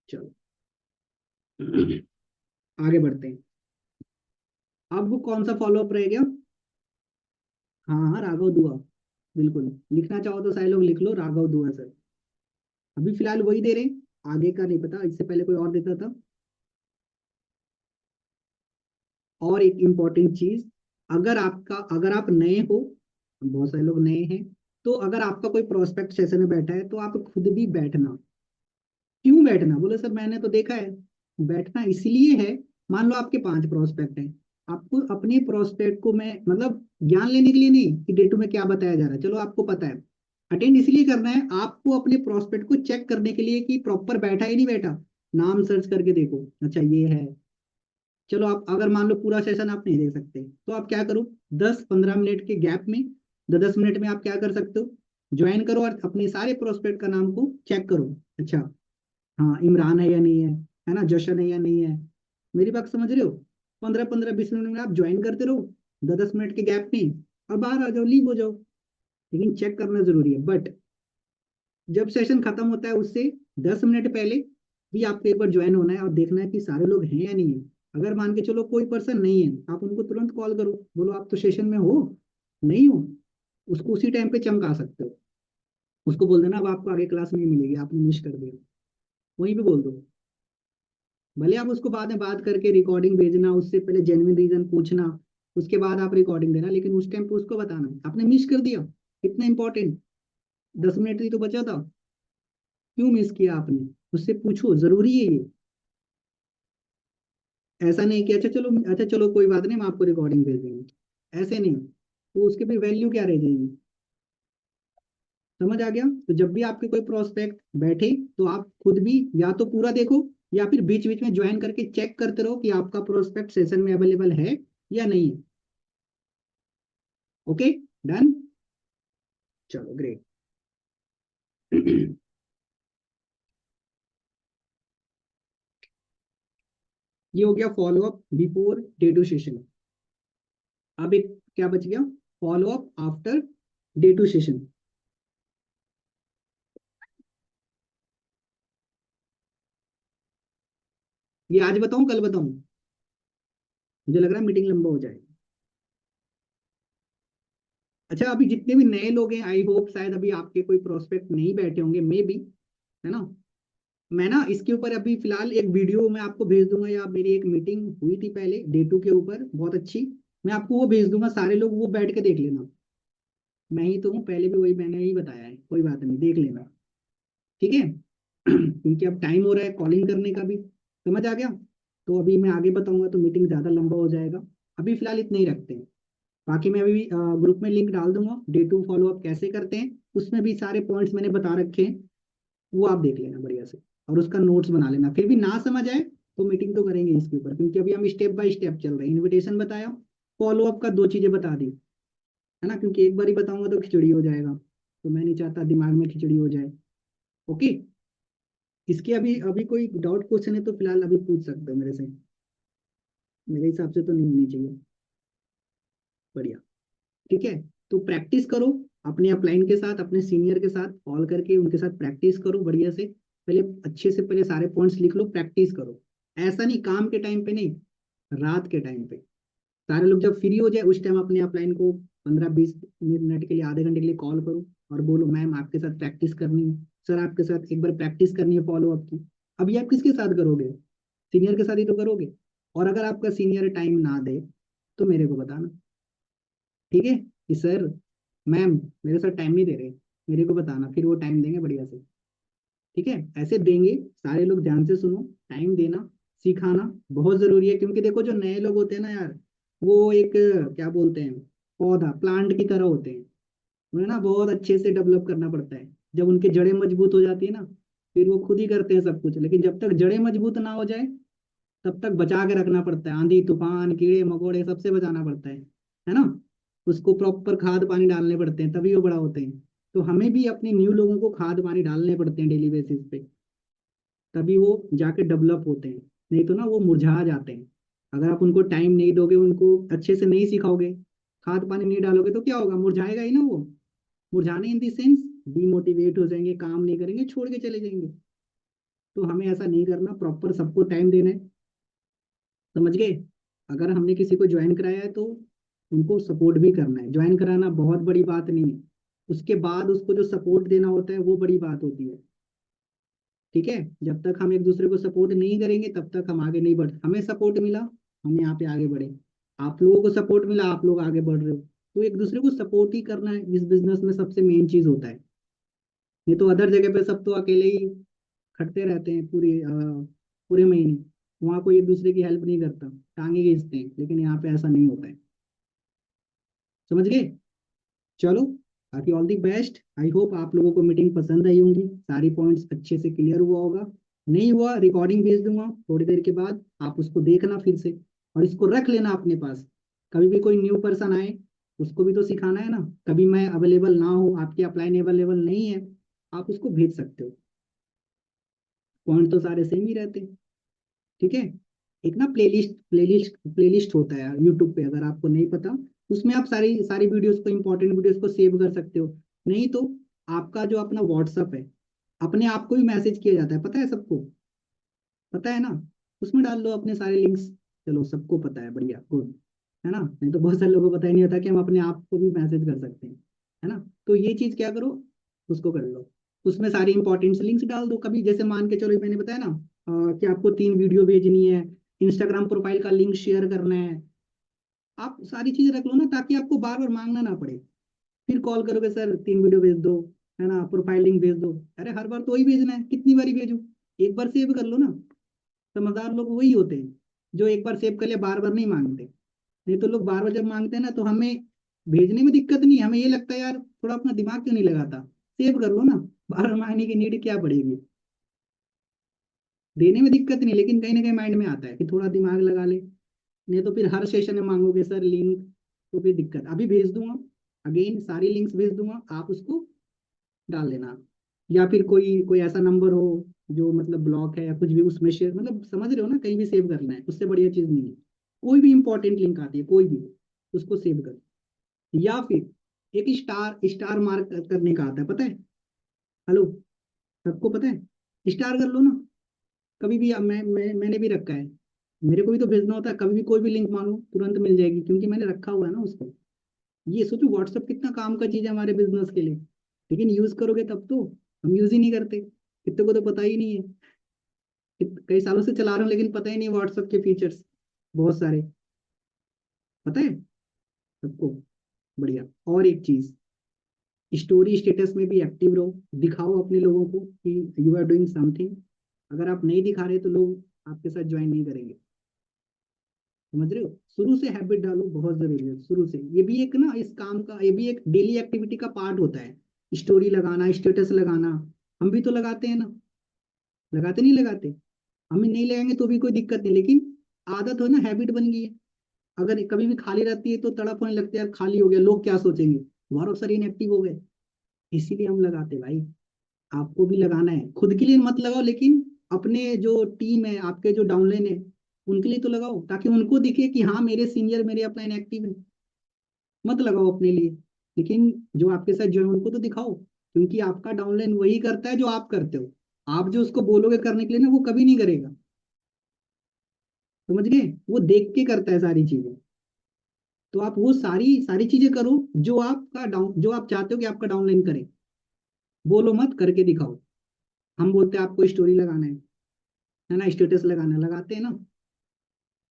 चलो आगे बढ़ते हैं। अब वो कौन सा फॉलोअप रह गया? हाँ हाँ, राघव दुआ। बिल्कुल, लिखना चाहो तो सारे लोग लिख लो, राघव दुआ सर। अभी फिलहाल वही दे रहे हैं, आगे का नहीं पता, इससे पहले कोई और देता था। और एक इम्पॉर्टेंट चीज, अगर आप नए हो, बहुत सारे लोग नए हैं, तो अगर आपका कोई प्रोस्पेक्ट सेशन में बैठा है तो आप खुद भी बैठना। क्यों बैठना? बोले सर मैंने तो देखा है। बैठना इसलिए है, मान लो आपके 5 प्रोस्पेक्ट हैं, आपको अपने प्रोस्पेक्ट को, मैं मतलब ज्ञान लेने के लिए नहीं कि डे टू में क्या बताया जा रहा है, चलो आपको पता है। अटेंड इसलिए करना है आपको, अपने प्रोस्पेक्ट को चेक करने के लिए कि प्रॉपर बैठा ही नहीं बैठा। नाम सर्च करके देखो, अच्छा ये है। चलो आप अगर मान लो पूरा सेशन आप नहीं देख सकते तो आप क्या करो, 10-15 मिनट के गैप में, 10 मिनट में आप क्या कर सकते हो, ज्वाइन करो और अपने सारे प्रोस्पेक्ट का नाम को चेक करो। अच्छा, हाँ इमरान है या नहीं है ना, जशन है या नहीं है। मेरी बात समझ रहे हो? 15-15-20 मिनट में आप ज्वाइन करते रहो, 10-10 मिनट के गैप में, और बाहर आ जाओ, लीव हो जाओ। लेकिन चेक करना जरूरी है। बट जब सेशन खत्म होता है उससे 10 मिनट पहले भी आपको एक बार ज्वाइन होना है और देखना है कि सारे लोग हैं या नहीं है। अगर मान के चलो कोई पर्सन नहीं है, आप उनको तुरंत कॉल करो, बोलो आप तो सेशन में हो, नहीं हो, उसको उसी टाइम पे चमका सकते हो। उसको बोल देना अब आपको आगे क्लास नहीं मिलेगी, आपने मिस कर दिया, वहीं पे बोल दो। भले आप उसको बाद में बात करके रिकॉर्डिंग भेजना, उससे पहले जेन्युइन रीजन पूछना, उसके बाद आप रिकॉर्डिंग देना, लेकिन उस टाइम पे उसको बताना आपने मिस कर दिया। इतना इंपॉर्टेंट, 10 मिनट ही तो बचा था, क्यों मिस किया आपने, उससे पूछो, जरूरी है ये। ऐसा नहीं कि अच्छा चलो कोई बात नहीं, हम आपको रिकॉर्डिंग भेज देंगे, ऐसे नहीं। तो उसके भी वैल्यू क्या रह जाएगी। समझ आ गया। तो जब भी आपके कोई प्रोस्पेक्ट बैठे, तो आप खुद भी या तो पूरा देखो, या फिर बीच बीच में ज्वाइन करके चेक करते रहो कि आपका प्रोस्पेक्ट सेशन में अवेलेबल है या नहीं है। Okay, done. चलो ग्रेट। ये हो गया follow up before day two session. अब एक क्या बच गया, follow up after day two session. ये आज बताऊं कल बताऊं, मुझे लग रहा है मीटिंग लंबा हो जाएगा। अच्छा, अभी जितने भी नए लोग हैं, आई होप शायद अभी आपके कोई प्रोस्पेक्ट नहीं बैठे होंगे, मे बी, है ना। मैं ना इसके ऊपर अभी फिलहाल एक वीडियो मैं आपको भेज दूंगा, या मेरी एक मीटिंग हुई थी पहले डे टू के ऊपर बहुत अच्छी, मैं आपको वो भेज दूंगा, सारे लोग वो बैठ के देख लेना। मैं ही तो हूँ, पहले भी वही मैंने ही बताया है, कोई बात नहीं, देख लेना। ठीक है। क्योंकि अब टाइम हो रहा है कॉलिंग करने का भी, समझ आ गया। तो अभी मैं आगे बताऊंगा तो मीटिंग ज़्यादा लंबा हो जाएगा, अभी फिलहाल इतना ही रखते हैं। बाकी मैं अभी ग्रुप में लिंक डाल दूंगा, डे टू फॉलो अप कैसे करते हैं, उसमें भी सारे पॉइंट्स मैंने बता रखे हैं, वो आप देख लेना बढ़िया से, और उसका नोट्स बना लेना। फिर भी ना समझ आए तो मीटिंग तो करेंगे इसके ऊपर, क्योंकि अभी हम स्टेप बाय स्टेप चल रहे हैं। इनविटेशन बताया, फॉलो अप का 2 चीजें बता दी, है ना, क्योंकि एक बार ही बताऊंगा तो खिचड़ी हो जाएगा, तो मैं नहीं चाहता दिमाग में खिचड़ी हो जाए। ओके। इसके अभी अभी कोई डाउट क्वेश्चन है तो फिलहाल अभी पूछ सकते हो मेरे से, मेरे हिसाब से तो नहीं होनी चाहिए। बढ़िया। ठीक है। तो प्रैक्टिस करो, अपने अपलाइन के साथ, अपने सीनियर के साथ कॉल करके उनके साथ प्रैक्टिस करो बढ़िया से। पहले अच्छे से पहले सारे पॉइंट्स लिख लो, प्रैक्टिस करो। ऐसा नहीं काम के टाइम पे नहीं, रात के टाइम पे सारे लोग जब फ्री हो जाए उस टाइम अपने अपलाइन को 15-20 मिनट के लिए, आधे घंटे के लिए कॉल करो, और बोलो मैम आपके साथ प्रैक्टिस करनी है, सर आपके साथ एक बार प्रैक्टिस करनी है फॉलो अप की। अभी आप किसके साथ करोगे, सीनियर के साथ ही तो करोगे। और अगर आपका सीनियर टाइम ना दे तो मेरे को बताना, ठीक है, कि सर मैम मेरे साथ टाइम नहीं दे रहे, मेरे को बताना, फिर वो टाइम देंगे बढ़िया से। ठीक है, ऐसे देंगे। सारे लोग ध्यान से सुनो, टाइम देना, सिखाना बहुत जरूरी है, क्योंकि देखो जो नए लोग होते हैं ना यार, वो एक क्या बोलते हैं, पौधा प्लांट की तरह होते हैं, उन्हें ना बहुत अच्छे से डेवलप करना पड़ता है। जब उनकी जड़ें मजबूत हो जाती है ना, फिर वो खुद ही करते हैं सब कुछ, लेकिन जब तक जड़ें मजबूत ना हो जाए तब तक बचा के रखना पड़ता है, आंधी तूफान कीड़े मकोड़े सबसे बचाना पड़ता है ना। उसको प्रॉपर खाद पानी डालने पड़ते हैं तभी वो बड़ा होते हैं। तो हमें भी अपने न्यू लोगों को खाद पानी डालने पड़ते हैं डेली बेसिस पे, तभी वो जाके डेवलप होते हैं, नहीं तो ना वो मुरझा जाते हैं। अगर आप उनको टाइम नहीं दोगे, उनको अच्छे से नहीं सिखाओगे, खाद पानी नहीं डालोगे, तो क्या होगा, मुरझाएगा ही ना वो। मुरझाने इन दी सेंस डिमोटिवेट हो जाएंगे, काम नहीं करेंगे, छोड़ के चले जाएंगे। तो हमें ऐसा नहीं करना, प्रॉपर सबको टाइम देना है। समझ गए। अगर हमने किसी को ज्वाइन कराया है तो उनको सपोर्ट भी करना है, ज्वाइन कराना बहुत बड़ी बात नहीं है, उसके बाद उसको जो सपोर्ट देना होता है वो बड़ी बात होती है। ठीक है। जब तक हम एक दूसरे को सपोर्ट नहीं करेंगे तब तक हम आगे नहीं बढ़, हमें सपोर्ट मिला, हम यहाँ पे आगे बढ़े, आप लोगों को सपोर्ट मिला, आप लोग आगे बढ़ रहे हो। तो एक दूसरे को सपोर्ट ही करना है इस बिजनेस में, सबसे मेन चीज होता है। नहीं तो अदर जगह पे सब तो अकेले ही खटते रहते हैं पूरे महीने, वहां कोई एक दूसरे की हेल्प नहीं करता, टांगे खींचते हैं, लेकिन यहाँ पे ऐसा नहीं होता है। समझ गए। चलो, बाकी all the best. I hope आप लोगों को मीटिंग पसंद आई होंगी, सारी पॉइंट्स अच्छे से क्लियर हुआ होगा। नहीं हुआ रिकॉर्डिंग भेज दूंगा थोड़ी देर के बाद, आप उसको देखना फिर से, और इसको रख लेना अपने पास। कभी भी कोई न्यू पर्सन आए उसको भी तो सिखाना है ना, कभी मैं अवेलेबल ना हो, आपकी अपलाइन अवेलेबल नहीं है, आप उसको भेज सकते हो, पॉइंट तो सारे सेम ही रहते हैं। ठीक है। एक ना प्लेलिस्ट होता है यार यूट्यूब पे, अगर आपको नहीं पता, उसमें आप सारी सारी वीडियोस को, इंपॉर्टेंट वीडियोस को सेव कर सकते हो। नहीं तो आपका जो अपना व्हाट्सअप है, अपने आप को भी मैसेज किया जाता है, पता है सबको, पता है ना, उसमें डाल लो अपने सारे लिंक्स। चलो सबको पता है, बढ़िया गुड, है ना। नहीं तो बहुत सारे लोगों को पता ही नहीं होता कि हम अपने आप को भी मैसेज कर सकते हैं, है ना। तो ये चीज क्या करो, उसको कर लो, उसमें सारी इंपॉर्टेंट लिंक्स डाल दो। कभी जैसे मान के चलो मैंने बताया ना कि आपको 3 वीडियो भेजनी है, इंस्टाग्राम प्रोफाइल का लिंक शेयर करना है, आप सारी चीजें रख लो ना, ताकि आपको बार बार मांगना ना पड़े। फिर कॉल करोगे सर 3 वीडियो भेज दो, है ना, प्रोफाइल लिंक भेज दो। अरे हर बार तो वही भेजना है, कितनी बारी भेजूं, एक बार सेव कर लो ना। समझदार लोग वही होते हैं जो एक बार सेव कर लिया, बार बार नहीं मांगते। नहीं तो लोग बार बार जब मांगते हैं ना, तो हमें भेजने में दिक्कत नहीं है, हमें ये लगता है यार थोड़ा अपना दिमाग क्यों नहीं लगाता, सेव कर लो ना, बार बार मांगने की नीड क्या पड़ेगी। देने में दिक्कत नहीं, लेकिन कहीं ना कहीं माइंड में आता है कि थोड़ा दिमाग लगा ले। नहीं तो फिर हर सेशन में मांगोगे सर लिंक, तो फिर दिक्कत। अभी भेज दूंगा, अगेन सारी लिंक्स भेज दूंगा, आप उसको डाल लेना। या फिर कोई कोई ऐसा नंबर हो जो मतलब ब्लॉक है या कुछ भी, उसमें शेयर, मतलब समझ रहे हो ना, कहीं भी सेव करना है, उससे बढ़िया चीज नहीं है। कोई भी इंपॉर्टेंट लिंक आती है कोई भी, उसको सेव कर। या फिर एक स्टार स्टार मार्क करने का आता है, पता है। हेलो, सबको पता है, स्टार कर लो ना। कभी भी मैंने भी रखा है, मेरे को भी तो भेजना होता है, कभी भी कोई भी लिंक मांगो तुरंत मिल जाएगी, क्योंकि मैंने रखा हुआ है ना उसको। ये सोचो व्हाट्सएप कितना काम का चीज है हमारे बिजनेस के लिए, लेकिन यूज करोगे तब तो। हम यूज ही नहीं करते, कितने को तो पता ही नहीं है। कई सालों से चला रहा हूँ लेकिन पता ही नहीं व्हाट्सएप के फीचर्स बहुत सारे, पता है सबको। बढ़िया। और एक चीज, स्टोरी स्टेटस में भी एक्टिव रहो, दिखाओ अपने लोगों को कि यू आर डूइंग समथिंग। अगर आप नहीं दिखा रहे तो लोग आपके साथ ज्वाइन नहीं करेंगे। समझ रहे हो, शुरू से हैबिट डालो, बहुत जरूरी है शुरू से। ये भी एक ना, इस काम का ये भी एक डेली एक्टिविटी का पार्ट होता है, स्टोरी लगाना, स्टेटस लगाना। हम भी तो लगाते हैं ना, लगाते नहीं लगाते। हम ही नहीं लगाएंगे तो भी कोई दिक्कत नहीं, लेकिन आदत हो ना, हैबिट बन गई है। अगर कभी भी खाली रहती है तो तड़प होने लगती है, यार खाली हो गया, लोग क्या सोचेंगे, गौरव सर इनएक्टिव हो गए। इसीलिए हम लगाते भाई। आपको भी लगाना है, खुद के लिए मत लगाओ, लेकिन अपने जो टीम है, आपके जो डाउनलाइन है, उनके लिए तो लगाओ, ताकि उनको दिखे कि हाँ मेरे सीनियर मेरे अपलाइन एक्टिव है। मत लगाओ अपने लिए, लेकिन जो आपके साथ जो है उनको तो दिखाओ, क्योंकि आपका डाउनलाइन वही करता है जो आप करते हो। आप जो उसको बोलोगे करने के लिए ना, वो कभी नहीं करेगा। समझ गए, वो देख के करता है सारी चीजें। तो आप वो सारी सारी चीजें करो जो आप चाहते हो कि आपका डाउनलाइन करे। बोलो मत, करके दिखाओ। हम बोलते हैं आपको स्टोरी लगाना है ना, स्टेटस लगाना है, लगाते हैं ना,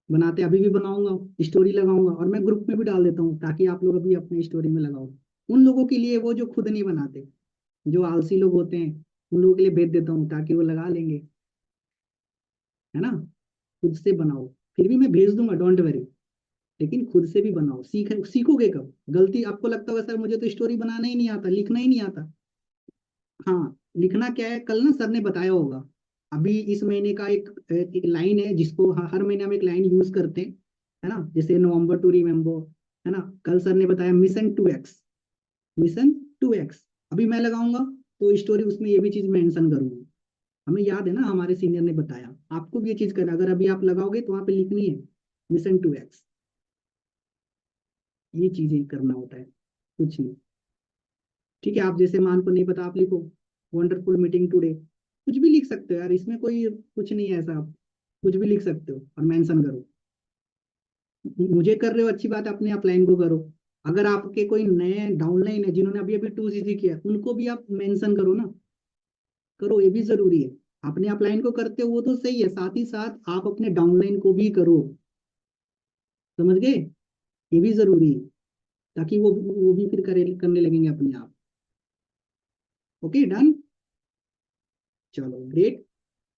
बनाते हैं। अभी भी बनाऊंगा, स्टोरी लगाऊंगा, और मैं ग्रुप में भी डाल देता हूँ, ताकि आप लोग अभी अपनी स्टोरी में लगाओ। उन लोगों के लिए, वो जो खुद नहीं बनाते, जो आलसी लोग होते हैं, उन लोगों के लिए भेज देता हूँ, ताकि वो लगा लेंगे, है ना। खुद से बनाओ, फिर भी मैं भेज दूंगा, डोंट वरी। लेकिन खुद से भी बनाओ, सीखोगे कब। गलती आपको लगता होगा सर मुझे तो स्टोरी बनाना ही नहीं आता, लिखना ही नहीं आता। हाँ, लिखना क्या है, कल ना सर ने बताया होगा। अभी इस महीने का एक लाइन है, जिसको हर महीने हम एक लाइन यूज करते हैं, है ना, जैसे नवंबर टू रिमेम्बर, है ना। कल सर ने बताया मिशन 2x, मिशन 2x। अभी मैं लगाऊंगा तो स्टोरी उसमें ये भी चीज मेंशन करूंगा। हमें याद है ना, हमारे सीनियर ने बताया, आपको भी ये चीज करना। अगर अभी आप लगाओगे तो वहां पे लिखनी है मिशन 2x। ये चीजें करना होता है, कुछ नहीं। ठीक है, आप जैसे मान को नहीं पता, आप लिखो वंडरफुल मीटिंग टुडे, कुछ भी लिख सकते हो यार, इसमें कोई कुछ नहीं है ऐसा। आप कुछ भी लिख सकते हो और मेंशन करो। मुझे कर रहे हो अच्छी बात है, अपने अपलाइन को करो। अगर आपके कोई नए डाउनलाइन है जिन्होंने अभी अभी 2cc किया, उनको भी आप मेंशन करो ना, करो, ये भी जरूरी है। अपने अपलाइन को करते हो वो तो सही है, साथ ही साथ आप अपने डाउनलाइन को भी करो। समझ गए, ये भी जरूरी है, ताकि वो भी फिर करने लगेंगे अपने आप। Okay, done. चलो ग्रेट।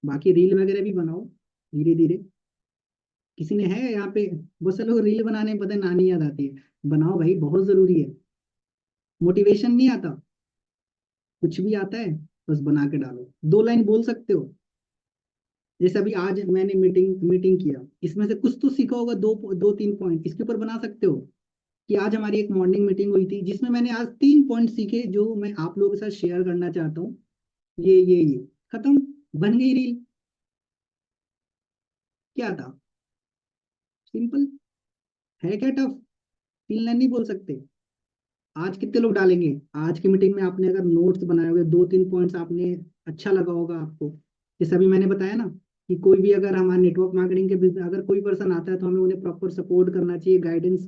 बाकी रील वगैरह भी बनाओ धीरे धीरे। किसी ने है यहाँ पे, बहुत से लोग रील बनाने में, पता है, नानी याद आती है। बनाओ भाई, बहुत जरूरी है। मोटिवेशन नहीं आता, कुछ भी आता है, बस बना के डालो। 2 लाइन बोल सकते हो, जैसे अभी आज मैंने मीटिंग मीटिंग किया, इसमें से कुछ तो सीखा होगा, दो दो 3 पॉइंट इसके ऊपर बना सकते हो। कि आज हमारी एक मॉर्निंग मीटिंग हुई थी, जिसमें मैंने आज 3 पॉइंट सीखे, जो मैं आप लोगों के साथ शेयर करना चाहता हूँ। ये खत्म, बन गई रील। क्या था, सिंपल है, क्या टफ। 3 लाइन नहीं बोल सकते। आज कितने लोग डालेंगे। आज की मीटिंग में आपने अगर नोट्स बनाए होंगे, 2-3 पॉइंट्स आपने, अच्छा लगा होगा आपको। जैसे अभी मैंने बताया ना, कि कोई भी अगर हमारे नेटवर्क मार्केटिंग के बिजनेस, अगर कोई पर्सन आता है तो हमें उन्हें प्रॉपर सपोर्ट करना चाहिए, गाइडेंस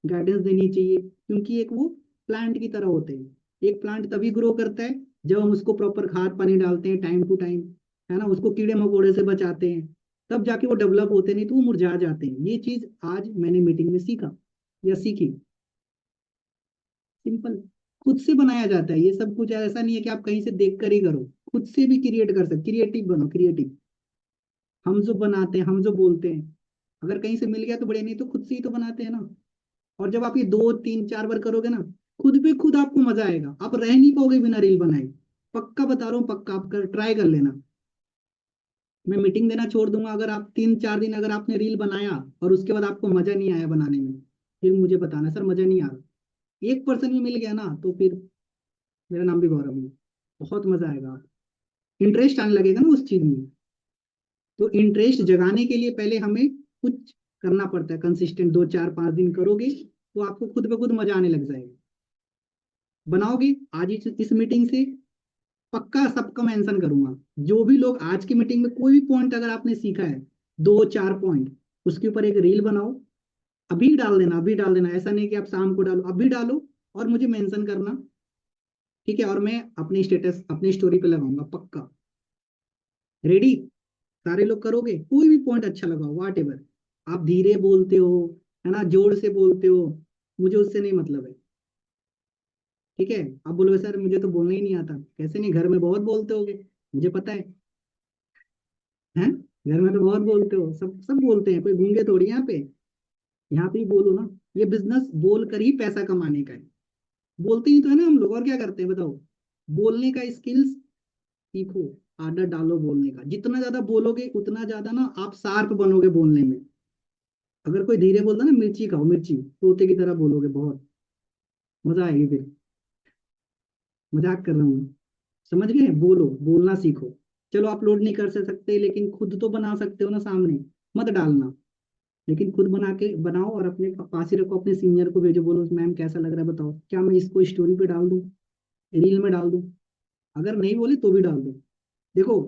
गाइडेंस देनी चाहिए, क्योंकि एक वो प्लांट की तरह होते हैं। एक प्लांट तभी ग्रो करता है जब हम उसको प्रॉपर खाद पानी डालते हैं टाइम टू टाइम, है ना, उसको कीड़े मकोड़े से बचाते हैं, तब जाके वो डेवलप होते हैं, नहीं तो वो मुरझा जाते हैं। ये चीज आज मैंने मीटिंग में सीखा या सीखी। सिंपल। खुद से बनाया जाता है ये सब कुछ, ऐसा नहीं है कि आप कहीं से देख कर ही करो, खुद से भी क्रिएट कर सकते, क्रिएटिव बनो, क्रिएटिव। हम जो बनाते हैं, हम जो बोलते हैं, अगर कहीं से मिल गया तो बढ़िया, नहीं तो खुद से ही तो बनाते हैं ना। और जब आप ये 2 3 4 बार करोगे ना, खुद पे खुद आपको मजा आएगा, आप रह नहीं पाओगे बिना रील बनाए। पक्का बता रहा हूँ, पक्का आप कर ट्राई कर लेना। मैं मीटिंग देना छोड़ दूंगा अगर आप 3 4 दिन अगर आपने रील बनाया और उसके बाद आपको मजा नहीं आया बनाने में, फिर मुझे बताना सर मजा नहीं आ रहा। 1% भी मिल गया ना तो फिर मेरा नाम भी गौरव है, बहुत मजा आएगा, इंटरेस्ट आने लगेगा ना उस चीज में। तो इंटरेस्ट जगाने के लिए पहले हमें कुछ करना पड़ता है, कंसिस्टेंट 2 4 5 दिन करोगे तो आपको खुद ब खुद मजा आने लग जाएगा। बनाओगे आज इस मीटिंग से, पक्का सबका मेंशन करूंगा। जो भी लोग आज की मीटिंग में कोई भी पॉइंट अगर आपने सीखा है, 2 4 पॉइंट, उसके ऊपर एक रील बनाओ। अभी डाल देना, अभी डाल देना, ऐसा नहीं कि आप शाम को डालो, अभी डालो और मुझे मेंशन करना। ठीक है, और मैं अपनी स्टेटस अपनी स्टोरी पे लगाऊंगा पक्का। रेडी? सारे लोग करोगे? कोई भी पॉइंट अच्छा लगाओ, वाट एवर। आप धीरे बोलते हो, है ना, जोर से बोलते हो, मुझे उससे नहीं मतलब है। ठीक है, आप बोलोगे सर मुझे तो बोलना ही नहीं आता, कैसे नहीं, घर में बहुत बोलते होगे, मुझे पता है। घर में तो बहुत बोलते हो, सब सब बोलते हैं, कोई गूंगे थोड़ी यहाँ पे। यहाँ पे ही बोलो ना। ये बिजनेस बोल कर ही पैसा कमाने का है। बोलते ही तो है ना हम लोग, और क्या करते हैं बताओ। बोलने का स्किल्स सीखो, आदत डालो बोलने का। जितना ज्यादा बोलोगे उतना ज्यादा ना आप शार्प बनोगे बोलने में। अगर कोई धीरे बोलता ना, मिर्ची खाओ मिर्ची, तोते की तरह बोलोगे बहुत, मजा आएगी फिर। मजाक कर रहा हूँ, समझ गए? बोलो, बोलना सीखो। चलो अपलोड नहीं कर सकते लेकिन खुद तो बना सकते हो ना सामने। मत डालना, लेकिन खुद बना के बनाओ और अपने पास ही रखो, अपने सीनियर को भेजो, बोलो मैम कैसा लग रहा है बताओ, क्या मैं इसको स्टोरी पे डाल दूं, रील में डाल दूं? अगर नहीं बोले तो भी डाल दो। देखो,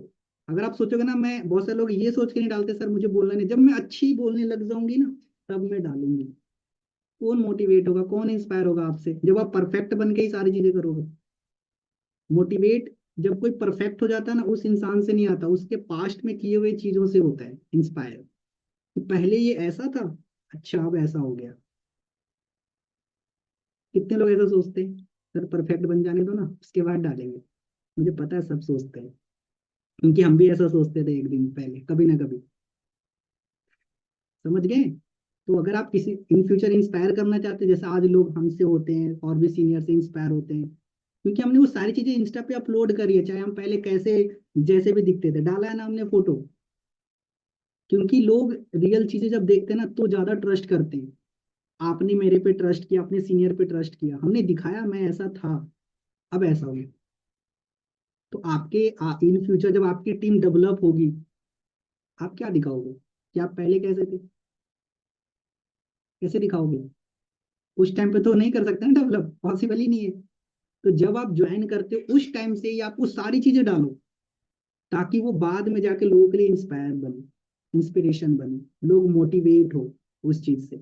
अगर आप सोचोगे ना, मैं बहुत सारे लोग ये सोच के नहीं डालते सर मुझे बोलना नहीं, जब मैं अच्छी बोलने लग जाऊंगी ना तब मैं डालूंगी। कौन मोटिवेट होगा, कौन इंस्पायर होगा आपसे, जब आप परफेक्ट बन के ही सारी चीजें करोगे। मोटिवेट जब कोई परफेक्ट हो जाता है ना, उस इंसान से नहीं आता, उसके पास्ट में किए हुए चीजों से होता है इंस्पायर, कि पहले ये ऐसा था, अच्छा अब ऐसा हो गया। कितने लोग ऐसा सोचते हैं, सर परफेक्ट बन जाने दो ना उसके बाद डालेंगे। मुझे पता है सब सोचते हैं, क्योंकि हम भी ऐसा सोचते थे एक दिन पहले, कभी ना कभी। समझ गए? तो अगर आप किसी इन फ्यूचर इंस्पायर करना चाहते हैं, जैसे आज लोग हमसे होते हैं और भी सीनियर से इंस्पायर होते हैं, क्योंकि हमने वो सारी चीजें इंस्टा पे अपलोड करी है, चाहे हम पहले कैसे जैसे भी दिखते थे, डाला है ना हमने फोटो। क्योंकि लोग रियल चीजें जब देखते हैं ना तो ज्यादा ट्रस्ट करते हैं। आपने मेरे पे ट्रस्ट किया, अपने सीनियर पे ट्रस्ट किया, हमने दिखाया मैं ऐसा था, अब ऐसा हो गया। तो आपके इन फ्यूचर जब आपकी टीम डेवलप होगी, आप क्या दिखाओगे कि आप पहले कैसे थे? कैसे दिखाओगे? उस टाइम पे तो नहीं कर सकते ना डेवलप, पॉसिबल ही नहीं है। तो जब आप ज्वाइन करते हो उस टाइम से ही आप वो सारी चीजें डालो, ताकि वो बाद में जाके लोगों के लिए इंस्पायर बने, इंस्पिरेशन बने, लोग मोटिवेट हो उस चीज से।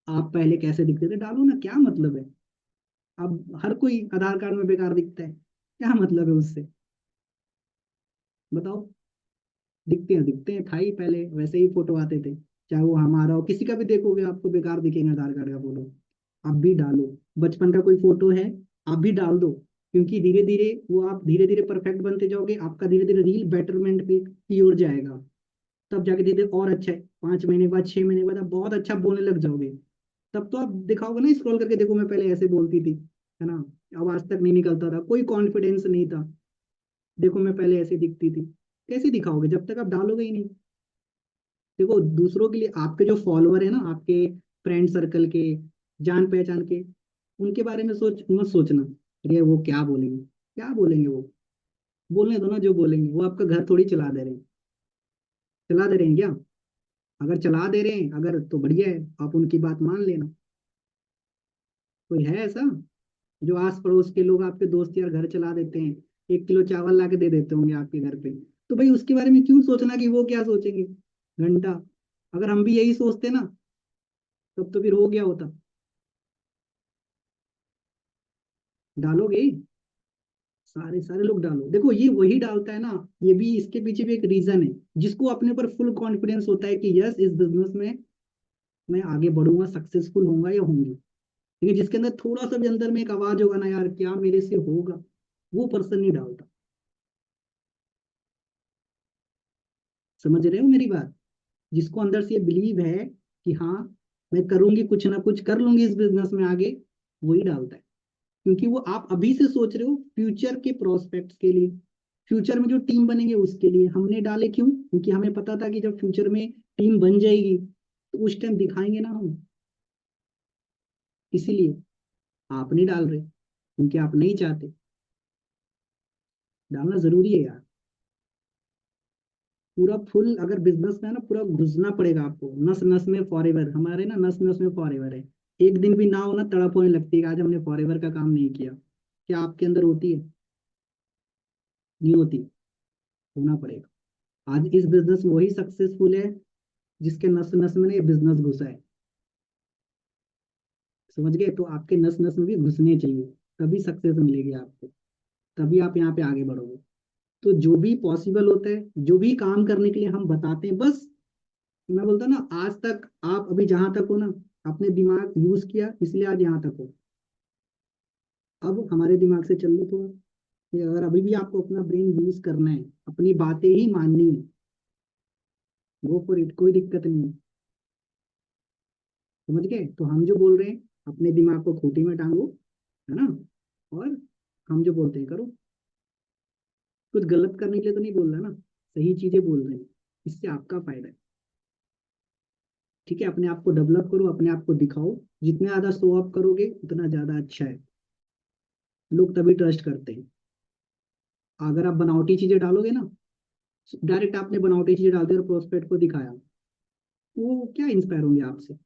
आप पहले कैसे दिखते थे डालो ना, क्या मतलब है? अब हर कोई आधार कार्ड में बेकार दिखता है, क्या मतलब है उससे? बताओ। दिखते हैं, था ही पहले वैसे ही फोटो आते थे, चाहे वो हमारा हो किसी का भी देखोगे आपको बेकार दिखेगा आधार कार्ड का फोटो। आप भी डालो, बचपन का कोई फोटो है आप भी डाल दो, क्योंकि धीरे धीरे वो आप धीरे धीरे परफेक्ट बनते जाओगे, आपका धीरे धीरे रील बेटरमेंट की ओर जाएगा। तब जाके धीरे धीरे और अच्छा है, 5 महीने बाद 6 महीने बाद आप बहुत अच्छा बोलने लग जाओगे। तब तो आप दिखाओगे ना स्क्रॉल करके, देखो मैं पहले ऐसे बोलती थी, है ना, आवाज तक नहीं निकलता था, कोई कॉन्फिडेंस नहीं था, देखो मैं पहले ऐसे दिखती थी। कैसे दिखाओगे जब तक आप डालोगे ही नहीं? देखो, दूसरों के लिए आपके जो फॉलोअर है ना, आपके फ्रेंड सर्कल के, जान पहचान के, उनके बारे में मत सोचना, अरे वो क्या बोलेंगे, क्या बोलेंगे वो, बोलने दो ना जो बोलेंगे, वो आपका घर थोड़ी चला दे रहे हैं। चला दे रहे हैं क्या? अगर चला दे रहे हैं अगर तो बढ़िया है, आप उनकी बात मान लेना। कोई है ऐसा जो आस पड़ोस के लोग, आपके दोस्त यार घर चला देते हैं, 1 किलो चावल ला के दे देते होंगे आपके घर पे, तो भाई उसके बारे में क्यों सोचना कि वो क्या सोचेंगे? घंटा। अगर हम भी यही सोचते ना, तब तो फिर हो गया होता। डालोगे? सारे सारे लोग डालो। देखो ये वही डालता है ना, ये भी इसके पीछे भी एक रीजन है, जिसको अपने ऊपर फुल कॉन्फिडेंस होता है कि यस इस बिजनेस में मैं आगे बढ़ूंगा, सक्सेसफुल होऊंगा या होंगी। लेकिन जिसके अंदर थोड़ा सा भी अंदर में एक आवाज होगा ना, यार क्या मेरे से होगा, वो पर्सन नहीं डालता। समझ रहे हो मेरी बात? जिसको अंदर से ये बिलीव है कि हाँ मैं करूंगी, कुछ ना कुछ कर लूंगी इस बिजनेस में आगे, वही डालता है। क्योंकि वो आप अभी से सोच रहे हो फ्यूचर के प्रोस्पेक्ट्स के लिए, फ्यूचर में जो टीम बनेंगे उसके लिए। हमने डाले क्यों? क्योंकि हमें पता था कि जब फ्यूचर में टीम बन जाएगी तो उस टाइम दिखाएंगे ना हम, इसीलिए। आप नहीं डाल रहे क्योंकि आप नहीं चाहते। डालना जरूरी है यार। पूरा फुल अगर बिजनेस में है ना, पूरा घुसना पड़ेगा आपको नस नस में फॉरएवर। हमारे ना नस नस में फॉरएवर है। एक दिन भी ना हो ना, तड़प होने लगती है कि आज हमने फॉरएवर का काम नहीं किया। क्या आपके अंदर होती है? नहीं होती। होना पड़ेगा। आज इस बिजनेस में वही सक्सेसफुल है जिसके नस नस में ना ये बिजनेस घुसा है। समझ गए? तो आपके नस नस में भी घुसने चाहिए, तभी सक्सेस मिलेगी आपको, तभी आप यहाँ पे आगे बढ़ोगे। तो जो भी पॉसिबल होता है, जो भी काम करने के लिए हम बताते हैं, बस मैं बोलता हूं ना, आज तक आप अभी जहां तक हो ना, आपने दिमाग यूज किया इसलिए आज यहाँ तक हो। अब हमारे दिमाग से चल लो थोड़ा, कि अगर अभी भी आपको अपना ब्रेन यूज करना है, अपनी बातें ही माननी है, गो फॉर इट, कोई दिक्कत नहीं है। समझ गए? तो हम जो बोल रहे हैं, अपने दिमाग को खूंटी में टांगो, है ना, और हम जो बोलते हैं करो। कुछ गलत करने के लिए तो नहीं बोल रहा ना, सही चीजें बोल रहे हैं, इससे आपका फायदा है। ठीक है? अपने आप को डेवलप करो, अपने आप को दिखाओ। जितने ज्यादा शो अप करोगे उतना ज्यादा अच्छा है, लोग तभी ट्रस्ट करते हैं। अगर आप बनावटी चीजें डालोगे ना, डायरेक्ट आपने बनावटी चीजें डाल दी और प्रोस्पेक्ट को दिखाया, वो क्या इंस्पायर होंगे आपसे?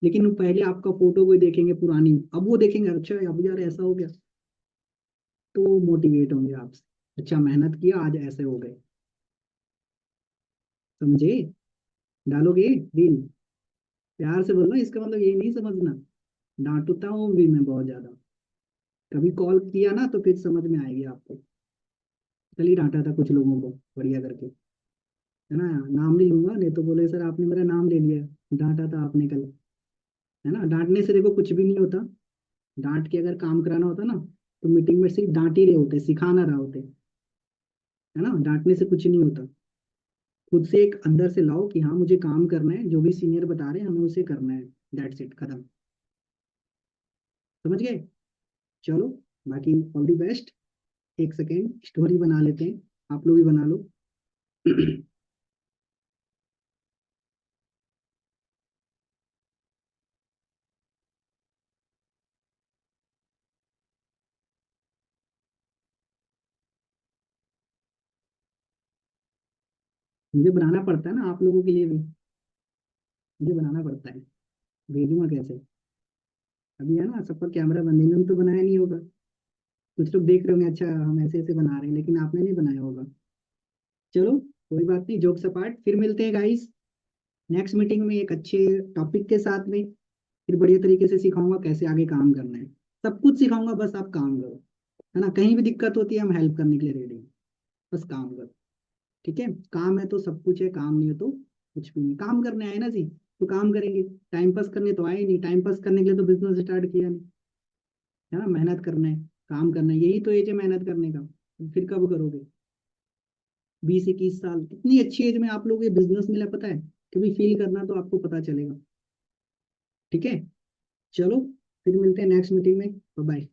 लेकिन वो पहले आपका फोटो कोई देखेंगे पुरानी, अब वो देखेंगे अच्छा अब यार ऐसा हो गया, तो वो मोटिवेट होंगे आपसे, अच्छा मेहनत किया आज ऐसे हो गए। समझे? डालोगे दिल, प्यार से बोलना, इसका मतलब ये नहीं समझना डांटता हूँ भी मैं बहुत ज्यादा। कभी कॉल किया ना तो फिर समझ में आएगी आपको। कल ही डांटा था कुछ लोगों को बढ़िया करके, है ना, नाम नहीं लूंगा, नहीं तो बोले सर आपने मेरा नाम ले लिया, डांटा था आपने कल। है ना, डांटने से देखो कुछ भी नहीं होता। डांट के अगर काम कराना होता ना, तो मीटिंग में सिर्फ डांट ही रहे होते, सिखा ना रहा होते। है ना, डांटने से कुछ नहीं होता। खुद से एक अंदर से लाओ कि हाँ मुझे काम करना है, जो भी सीनियर बता रहे हैं हमें उसे करना है। दैट्स इट, खत्म। समझ गए? चलो, बाकी ऑल दी बेस्ट। एक सेकेंड स्टोरी बना लेते हैं, आप लोग भी बना लो। मुझे बनाना पड़ता है ना आप लोगों के लिए भी, मुझे बनाना पड़ता है। भेजूंगा कैसे? अभी है ना सबका कैमरा बंद है, इन्होंने तो बनाया नहीं होगा। कुछ लोग देख रहे होंगे अच्छा हम ऐसे ऐसे बना रहे हैं, लेकिन आपने नहीं बनाया होगा। चलो कोई बात नहीं, जोक्स अपार्ट, फिर मिलते हैं गाइस नेक्स्ट मीटिंग में एक अच्छे टॉपिक के साथ में। फिर बढ़िया तरीके से सिखाऊंगा कैसे आगे काम करना है। सब कुछ सिखाऊंगा, बस आप काम करो। है ना, कहीं भी दिक्कत होती है हम हेल्प करने के लिए रेडी हैं। बस काम करो। ठीक है? काम है तो सब कुछ है, काम नहीं है तो कुछ भी नहीं। काम करने आए ना जी, तो काम करेंगे। टाइम पास करने तो आए नहीं, टाइम पास करने के लिए तो बिजनेस स्टार्ट किया नहीं। है ना, मेहनत करना है, काम करना है, यही तो एज है मेहनत करने का। फिर कब करोगे? 20-21 साल, इतनी अच्छी एज में आप लोग ये बिजनेस मिला, पता है? कभी फील करना तो आपको पता चलेगा। ठीक है? चलो, फिर मिलते हैं नेक्स्ट मीटिंग में। बाय।